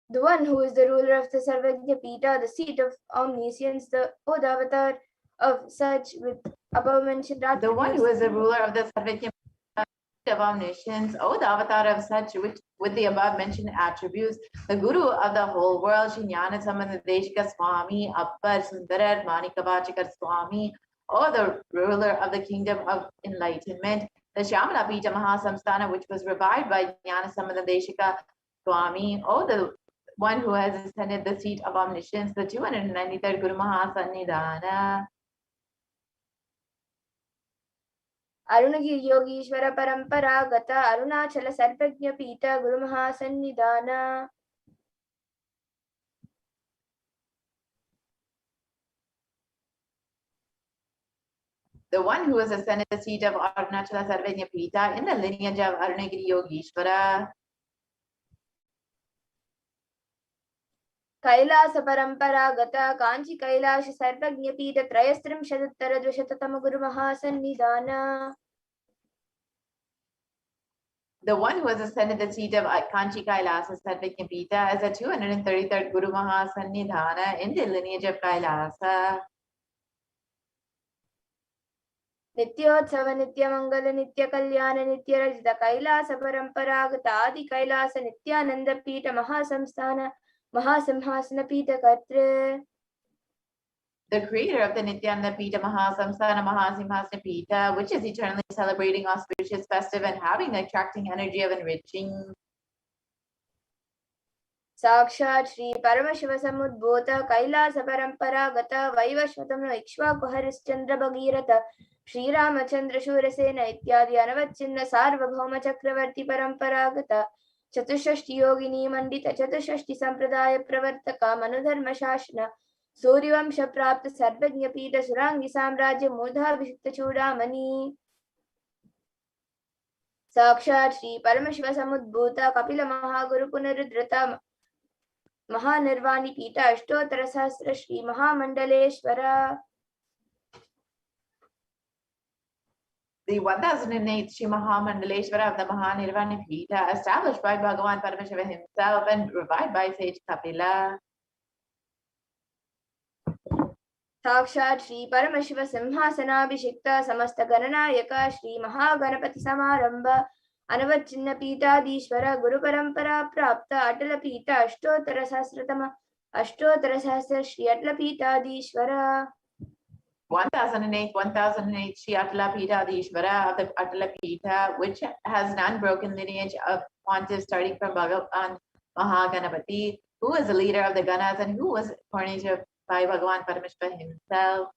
Speaker 2: The one who is the ruler of the Sarvagnya Pita, the seat of omniscience, the old avatar of such with above mentioned attributes.
Speaker 1: The one who is the ruler of the Sarvagnya of omniscience, O the avatar of such which with the above mentioned attributes, the Guru of the whole world, Shri Jnana Samanda Deshika Swami, Appar Sundarar Manikavachikar Swami, O the ruler of the kingdom of enlightenment, the Shyamala Pita Mahasamsthana, which was revived by Jnana Samanda Deshika Swami, O the one who has ascended the seat of omniscience, the 293rd Guru Mahasannidhana.
Speaker 2: Arunagiri Yogishwara Paramparagata Arunachala Sarvagnya Pita Guru Mahasannidhana.
Speaker 1: The one who has ascended the seat of Arunachala Sarvagnya Pita in the lineage of Arunagiri Yogishwara.
Speaker 2: Kailasa Paramparagata Kanchi Kailasa Sarvagnya Pita Trayastrim Shadattara Dvishatatama Guru Mahasannidhana.
Speaker 1: The one who has ascended the seat of Kanchi Kailasa Sarvagnya Pita as a 233rd Guru Mahasannidhana in the lineage of Kailasa.
Speaker 2: Nityotsav Nityamangala Nitya Kalyana Nitya Rajita Kailasa Paramparagata Adi Kailasa Nithyananda Pita Mahasamsthana Mahasimhasana Pita Katre.
Speaker 1: The creator of the Nithyananda Pita Mahasamsthana Mahasimhasana Pita, which is eternally celebrating, auspicious, festive, and having attracting energy of enriching.
Speaker 2: Sakshat Shri Paramashiva Samudbhota Kailasa Paramparagata Vaivashvatam Ikshvaku Harishchandra Bhagirata Shri Ramachandra Shurasena Ityadi Anavachinna Sarvabhauma Chakravarti Paramparagata Chatushashti Yogini Mandita Chatushashti Sampradaya Pravartaka Manudharma Shashna Suryavamsha Prapta Sarvagnya Pita Surangi Samrajya Mudha Vishukta Chudamani. Sakshat Shri Paramashiva Samudbhuta Kapila Mahaguru Punarudrata Mahanirvani Pita Ashtotara Sahasra Shri Mahamandaleshwara.
Speaker 1: The 1008th Shri Mahamandaleshwara of the Mahanirvani Pita, established by Bhagavan Paramashiva himself and revived by sage Kapila.
Speaker 2: साक्षात् श्री परमशिव सिंहासनाभिषिक्त समस्त गणनायक श्री महागणपति समारंभ अनवच्छिन्न पीठाधीश्वर गुरु परंपरा प्राप्त अटल पीठ अष्टोत्तर सहस्र श्री अटल पीठाधीश्वर
Speaker 1: 1008 Shri Atala Peethadishvara of the Atala Peetha, which has an unbroken lineage of pontiffs starting from Bhagavan Mahaganapati, who was the leader of the Ganas and who was coronated by Bhagavan Paramashivoham himself.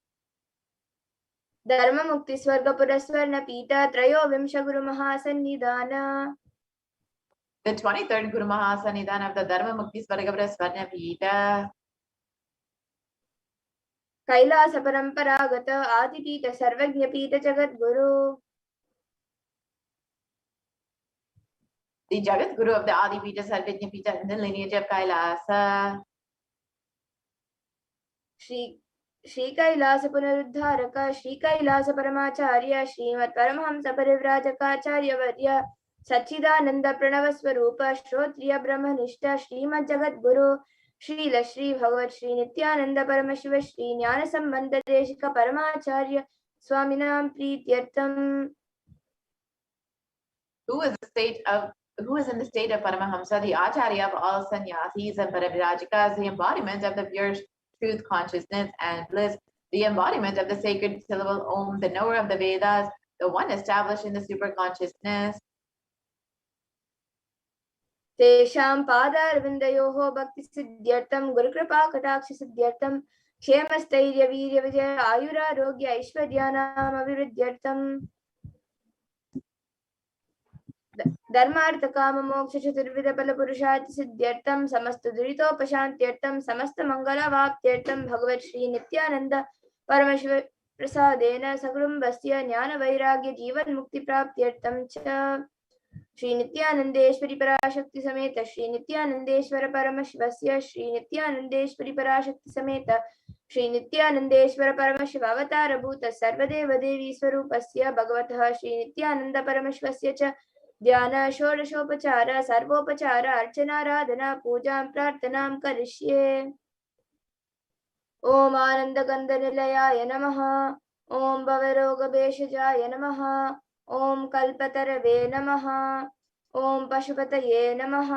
Speaker 2: धर्म मुक्ति स्वर्ग पुरस्वर्ण पीठ त्रयोविंश गुरु महासन्निधान.
Speaker 1: The 23rd Guru Mahasanidhan of the Dharma Mukti Swargavara Swarna Peeta.
Speaker 2: Kailash परंपरागत आदिपीठ सर्वज्ञ पीठ Jagat Guru.
Speaker 1: The Jagat Guru of the Adi Peeta Sarvajna Peeta in the lineage of Kailasa.
Speaker 2: Shri Kailash पुनरुद्धारक Shri Kailash परमाचार्य श्रीमत् Paramhans परिव्राजकाचार्य वर्य सच्चिदानंद प्रणव स्वरूप श्रोत्रिय ब्रह्मनिष्ठ श्रीमद् जगत गुरु श्रील श्री भगवत श्री नित्यानंद परमशिव श्री ज्ञान संबंध Desika परमाचार्य स्वामिनां प्रीत्यर्थम.
Speaker 1: Who is in the state of Paramahamsa, the Acharya of all sannyasis and Parivrajakas, the embodiment of the pure truth consciousness and bliss, the embodiment of the sacred syllable Om, the knower of the Vedas, the one established in the super consciousness.
Speaker 2: तेषां पादारविन्दयोः भक्ति सिद्ध्यर्थं गुरुकृपा कटाक्ष सिद्ध्यर्थं क्षेमस्थैर्य वीर्य विजय आयुरारोग्य ऐश्वर्याणाम् अभिवृद्ध्यर्थं धर्मार्थ काम मोक्ष चतुर्विध फल पुरुषार्थ सिद्ध्यर्थं समस्त दुरितोपशान्त्यर्थं समस्त मंगलवाप्त्यर्थं भगवत् श्री नित्यानंद परमशिव प्रसादेन सकुटुम्बस्य ज्ञान वैराग्य जीवन मुक्ति प्राप्त्यर्थं च श्री नित्यानंदेश्वरी पराशक्ति समेत श्री नित्यानंदेश्वर परमशिवस्य श्री नित्यानंदेश्वरी पराशक्ति समेत श्री नित्यानंदेश्वर परमशिव अवतार भूत सर्वदेव देवी स्वरूपस्य भगवतः श्री नित्यानंद परमशिवस्य च ध्यान षोडशोपचार सर्वोपचार अर्चनाराधना पूजां प्रार्थनां करिष्ये. ओम आनंद गंध निलयाय नमः. ओम भवरोग भेषजाय नमः. ओम कल्पतरवे नमः. ओम पशुपतये नमः.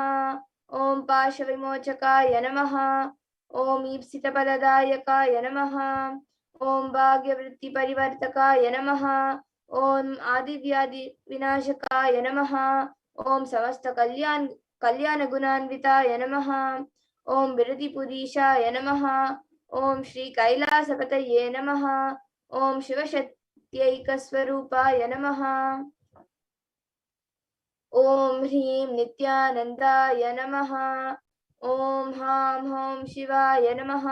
Speaker 2: ओम पाशविमोचकाय नमः. ओम ईप्सितफलदायकाय नमः. ओम भाग्यवृत्ति परिवर्तकाय नमः. ओम आदिव्याधि विनाशकाय नमः. ओम समस्त कल्याण गुणान्विताय नमः. ओम विरतिपुरीशाय नमः. ओम श्री कैलासपतये नमः. ओम शिवशक्त्यैकस्वरूपाय नमः. ओम ह्रीं नित्यानन्दाय नमः. ओम हां हौं शिवाय नमः.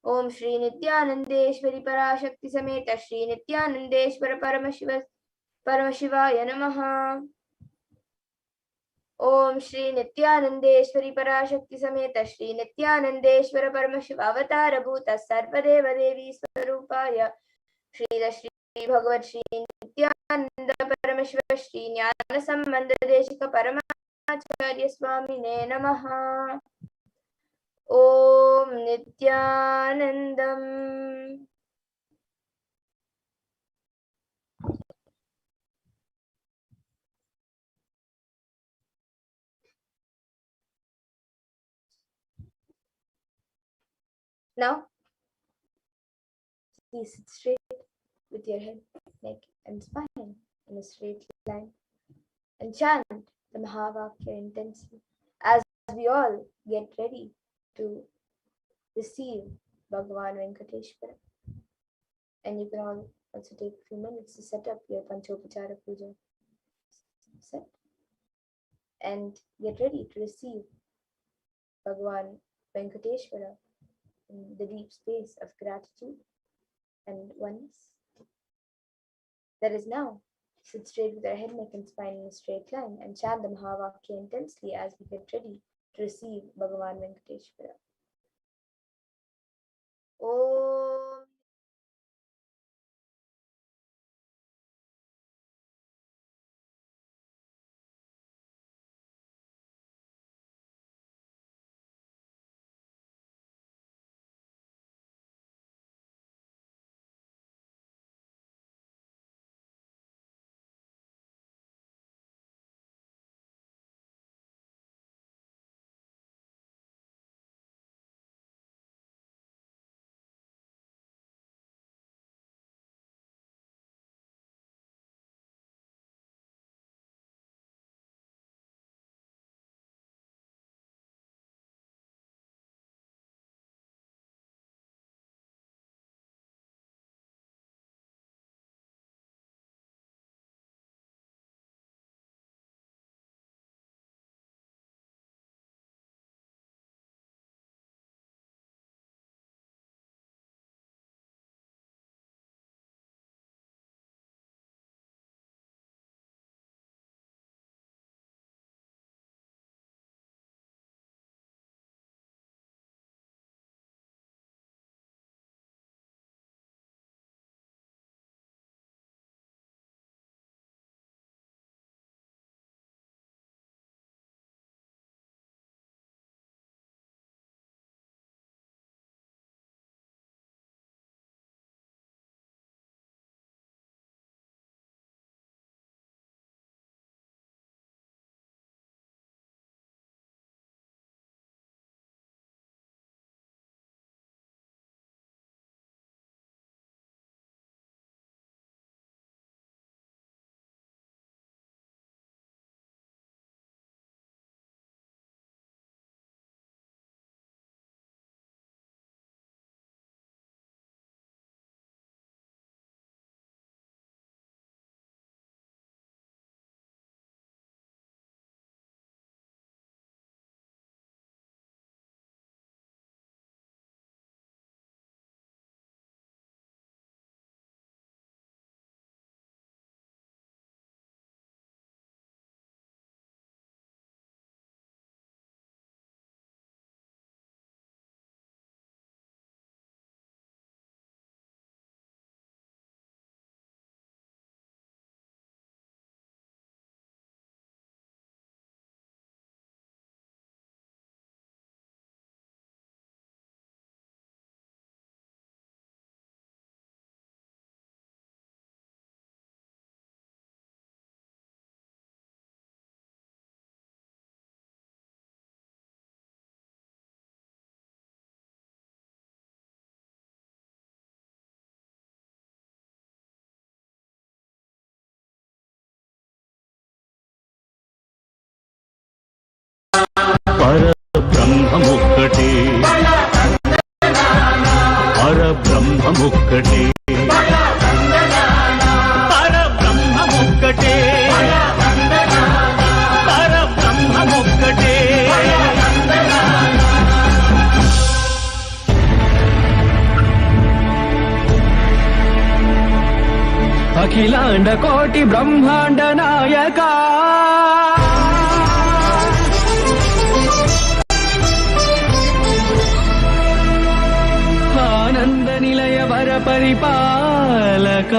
Speaker 2: ओम श्री नित्यानंदेश्वरी पराशक्ति समेत श्री नित्यानंदेश्वर परमशिवाय नमः. ओम श्री नित्यानंदेश्वरी पराशक्ति समेत श्री नित्यानंदेश्वर परमशिव अवतार भूत सर्वदेव देवी स्वरूपाय श्री भगवत श्री नित्यानंद परमशिव श्री ज्ञान संबंध देशिक परमाचार्य स्वामिने नमः. ओम Nityanandam. Now, please sit straight with your head, neck, and spine in a straight line and chant the Mahavakya intensely as we all get ready to receive Bhagavan Venkateshwara. And you can all also take a few minutes to set up your Panchopachara Puja set and get ready to receive Bhagavan Venkateshwara in the deep space of gratitude and oneness. That is now. Sit straight with our head, neck, and spine in a straight line and chant the Mahavakya intensely as we get ready to receive Bhagavan Venkateshwara. Om
Speaker 6: పరబ్రహ్మమొక్కటే పరబ్రహ్మమొక్కటే పరబ్రహ్మమొక్కటే పరబ్రహ్మమొక్కటే అఖిలాండ కోటి బ్రహ్మాండ నాయక ఆనంద నిలయ వర పరిపాలక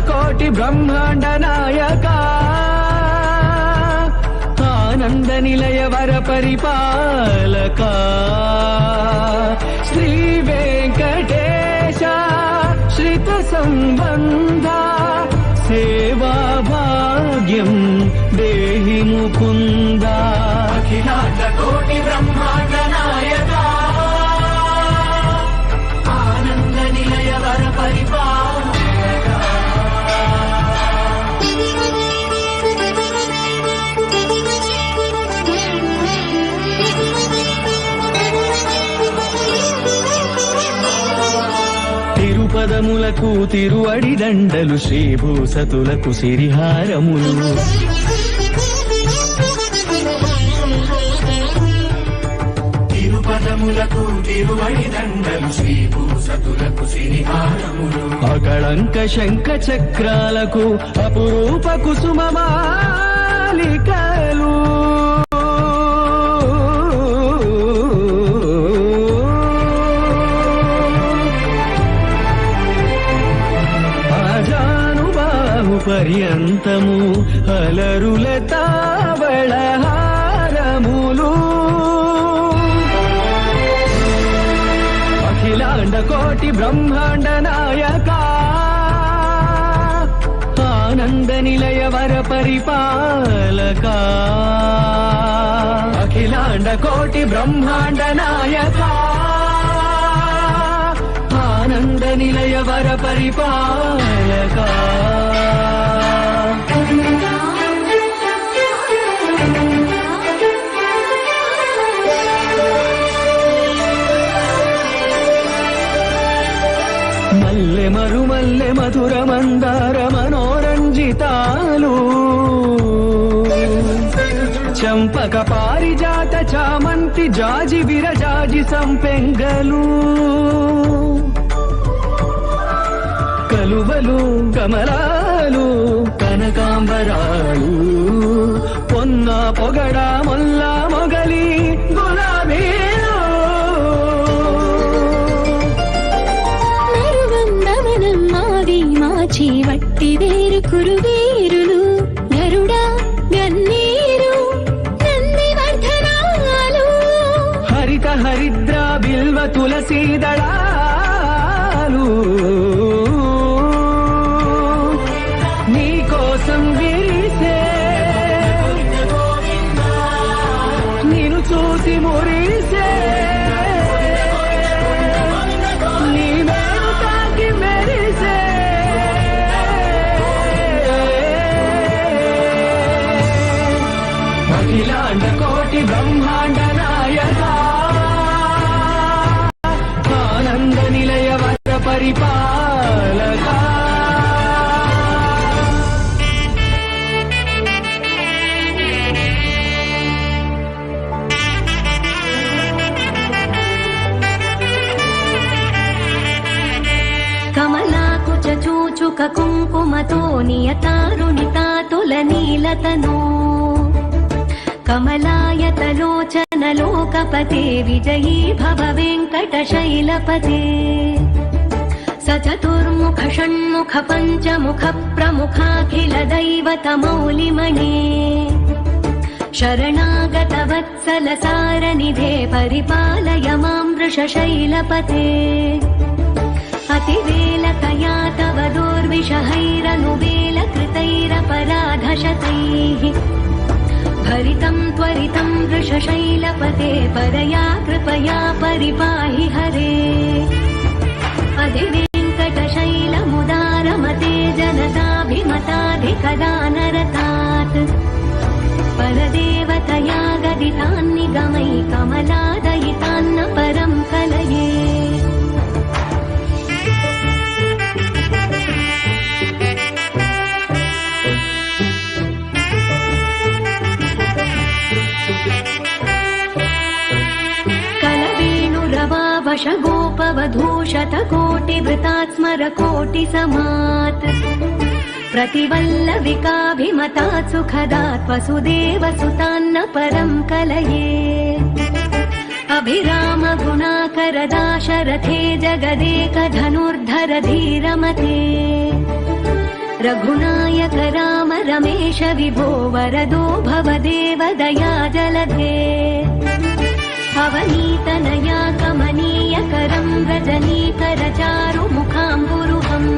Speaker 6: కోటి బ్రహ్మాండ నాయక ఆనంద నిలయ వర పరిపాలక శ్రీ వెంకటేశ శ్రిత సంబంధ సేవా భాగ్యం దేహి ముకుంద అఖిలాండ కోటి బ్రహ్మాండ నాయక ఆనంద నిలయ వర పరిపాలక పదములకు తిరువడి దండలు శ్రీభూసతులకు సిరిహారములు తిరుపదములకు తిరువడి దండలు శ్రీభూసతులకు సిరిహారములు అకళంక శంఖ చక్రాలకు అపురూప కుసుమమాలికలు పర్యంతము అలరుల తావళహారములు అఖిలాండ కోటి బ్రహ్మాండ నాయక ఆనంద నిలయ వర పరిపాలక అఖిలాండ కోటి బ్రహ్మాండ నాయక ఆనంద నిలయ వర పరిపాలక మల్లె మరుమల్లె మధుర మందార మనోరంజితాలు చంపక పారిజాత చామంతి జాజి విరజాజి సంపెంగలు కలువలు కమలాలు కనకాంబరాలు పొన్న పొగడ మొల్ల మొగలి గులాబీలు
Speaker 7: మావి మాచి వట్టి వేరు కురువీరులు గరుడా గన్నీరు నంది వర్ధనాలు
Speaker 6: హరిత హరిద్ర బిల్వ తులసీ దళాలు నీకోసం విరిసే నిన్ను చూసి మురిసే నీ మేలు తాకి మెరిసే అఖిలాండ కోటి బ్రహ్మాండ నాయక ఆనంద నిలయ వర పరిపాలక
Speaker 7: కమలాకుచ చూచుక కుంకుమతో నియతారుణితాతుల నీలతను కమలాయతలోచన లోకపతే విజయీ భవ వెంకట శైలపతే स चतुर्मुख षण्मुख पञ्चमुख प्रमुखाखिल दैवतमौलिमणे शरणागत वत्सल सारनिधे परिपालय मां वृषशैलपते अतिवेलतया तव दुर्विषहैरनुवेलकृतैरपराधशतैः भरितं त्वरितं वृषशैलपते परया कृपया परिपाहि हरे अधिवेङ्कटशैलमुदारमते जनताभिमताधिकदानरतात् परदेवतया गदितान्निगमै कमलादयितान्न परं कलये कलवेणुरवावशगोपवधूशतकोटिवृतात् स्मरकोटिसमात् प्रतिवल्लविकाभिमतात् सुखदात् वसुदेवसुतान्न परं कलये अभिराम गुणाकरदाशरथे जगदेकधनुर्धर धीरमते रघुनायक राम रमेश विभो वरदो भवदेव दया जलधे अवनीतनया कमनीयकरं रजनीकरचारुमुखाम्बुरुहम्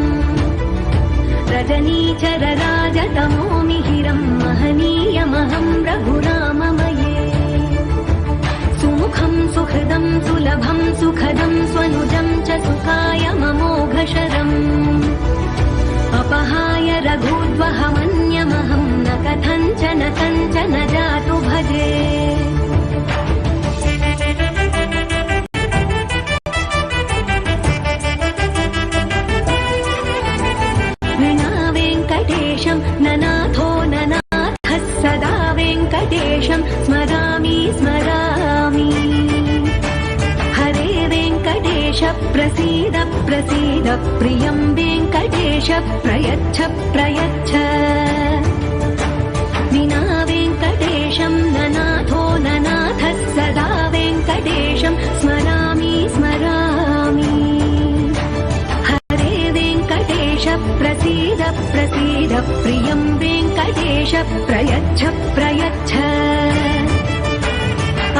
Speaker 7: रजनीचरराजतमो मिहिरं महनीयमहं रघुराममये सुमुखं सुहृदं सुलभं सुखदं स्वनुजं च सुखाय ममोघशरम् अपहाय रघुद्वहमन्यमहं न कथञ्चन जातु भजे ननाथो ननाथः सदा वेङ्कटेशं स्मरामि स्मरामि हरे वेङ्कटेश प्रसीद प्रसीद प्रियं वेङ्कटेश प्रयच्छ प्रयच्छ विना वेङ्कटेशं ननाथो ननाथः सदा वेङ्कटेशं स्मरामि स्मरामि हरे वेङ्कटेश प्रसीद प्रसीद प्रियं वेङ्कटेश प्रयच्छ प्रयच्छ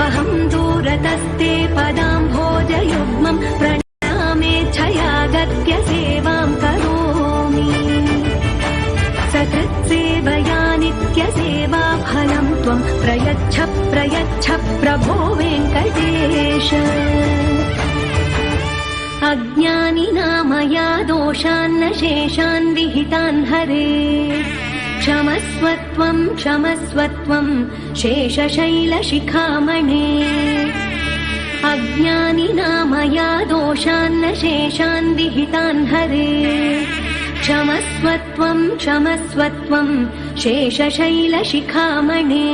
Speaker 7: अहं दूरतस्ते पदाम्भोजयुग्मं प्रणामेच्छयागत्य सेवां करोमि सकृत्सेवया नित्यसेवाफलं त्वं प्रयच्छ प्रयच्छ प्रभो वेङ्कटेश अज्ञानिना मया दोषान्न शेषान् विहितान् हरे क्षमस्वत्वं क्षमस्वत्वं शेषशैलशिखामणे अज्ञानिना मया दोषान्न शेषान् विहितान् हरे क्षमस्वत्वं क्षमस्वत्वं शेषशैलशिखामणे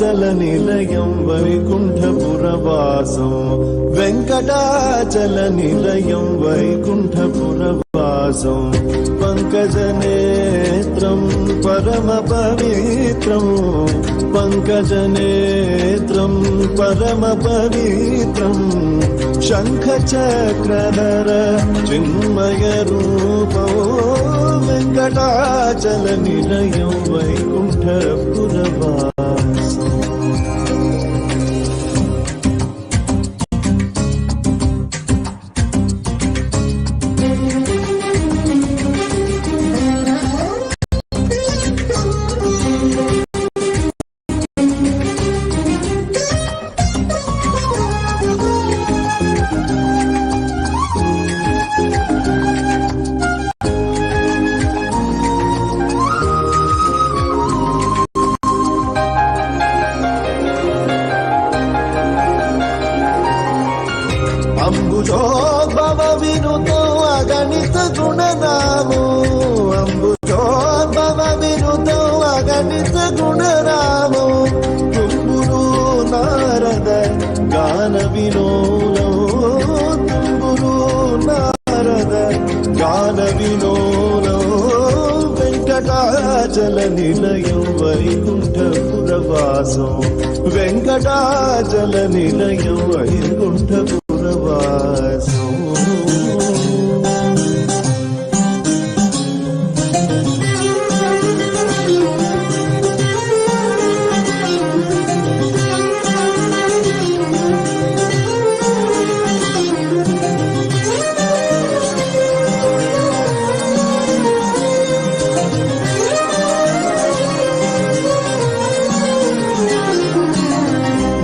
Speaker 8: వెంకటాచలనిలయం వైకుంఠపురవాసం వెంకటాచలనిలయం వైకుంఠపురవాసం పంకజనేత్రం పరమపవిత్రం పంకజనేత్రం పరమపవిత్రం శంఖచక్రధర చిన్మయ రూపం వెంకటాచలనిలయం వైకుంఠపురవాసం అంబుజోద్భవ వినుతో అగణిత గుణనామో అంబుజోద్భవ వినుతో అగణిత గుణనామో తుంబురు నారద గాన వినోలో తుంబురు నారద గాన వినోలో వెంకటాచల నిలయం వైకుంఠపురవాసం వెంకటాచల నిలయం వైకుంఠపురవాసం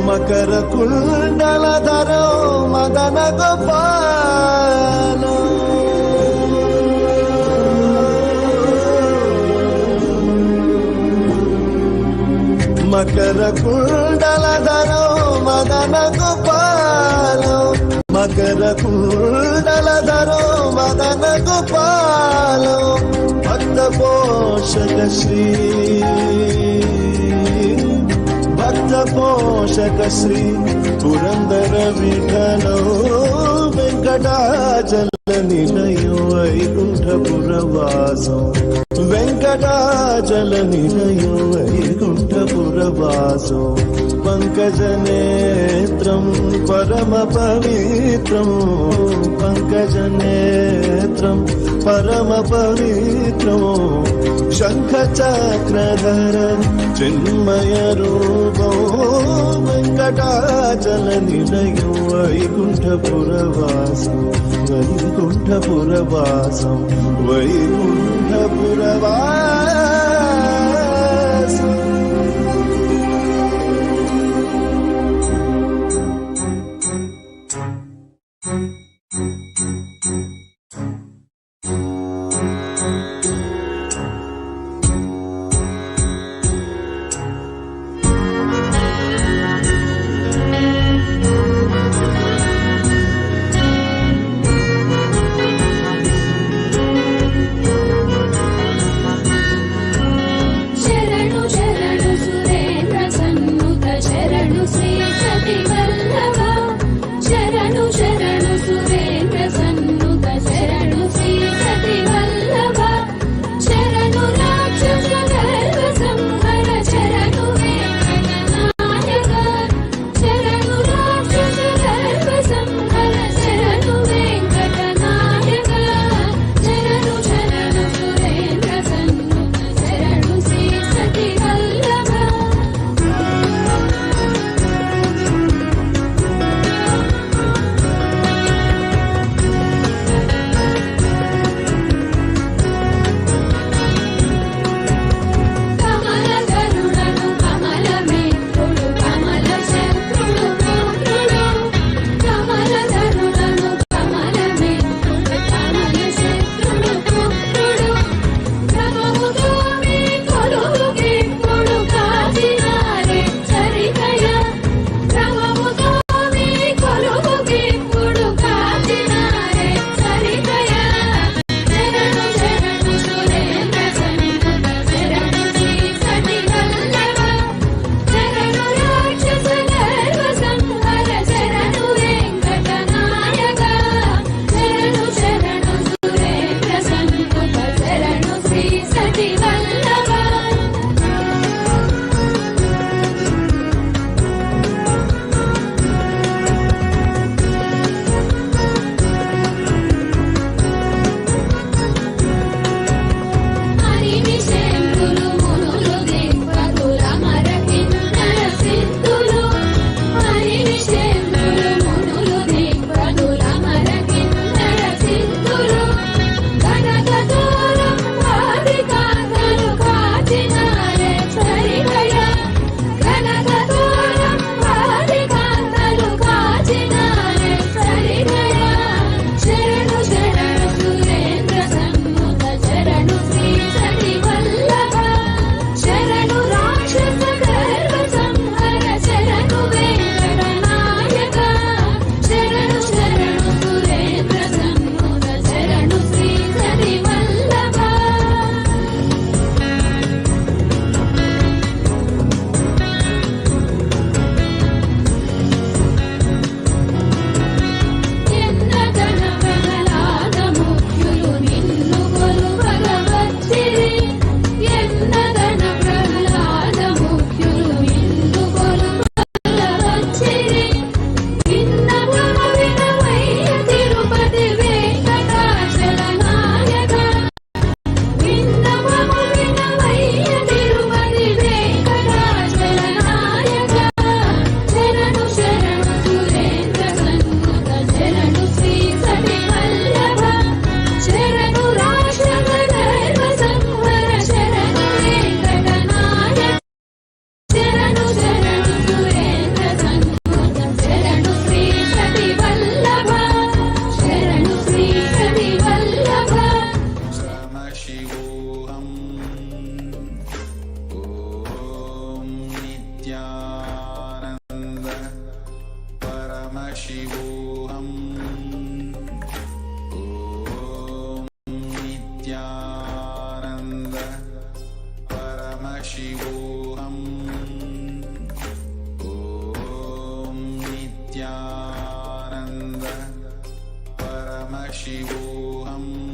Speaker 8: మకర కుండలధరో మదన గోపాలో మకర కుండలధరో మదన గోపాలో మకర కుండలధరో మదన గోపాలో భక్త పోషక శ్రీ భక్త పోషక శ్రీ పురందర విఠలో వెంకటాచల నిలయం వైకుంఠపురవాసం వెంకటాచల నిలయం వైకుంఠపురవాసం పంకజనేత్రం పరమ పవిత్రం పంకజనేత్రం పరమ పవిత్రం శంఖచక్రధర చిన్మయ రూపం వెంకటాచల నిలయం వైకుంఠపురవాసం వైకుంఠపురవాసం వైకుంఠపురవాసం
Speaker 9: Paramashivoham.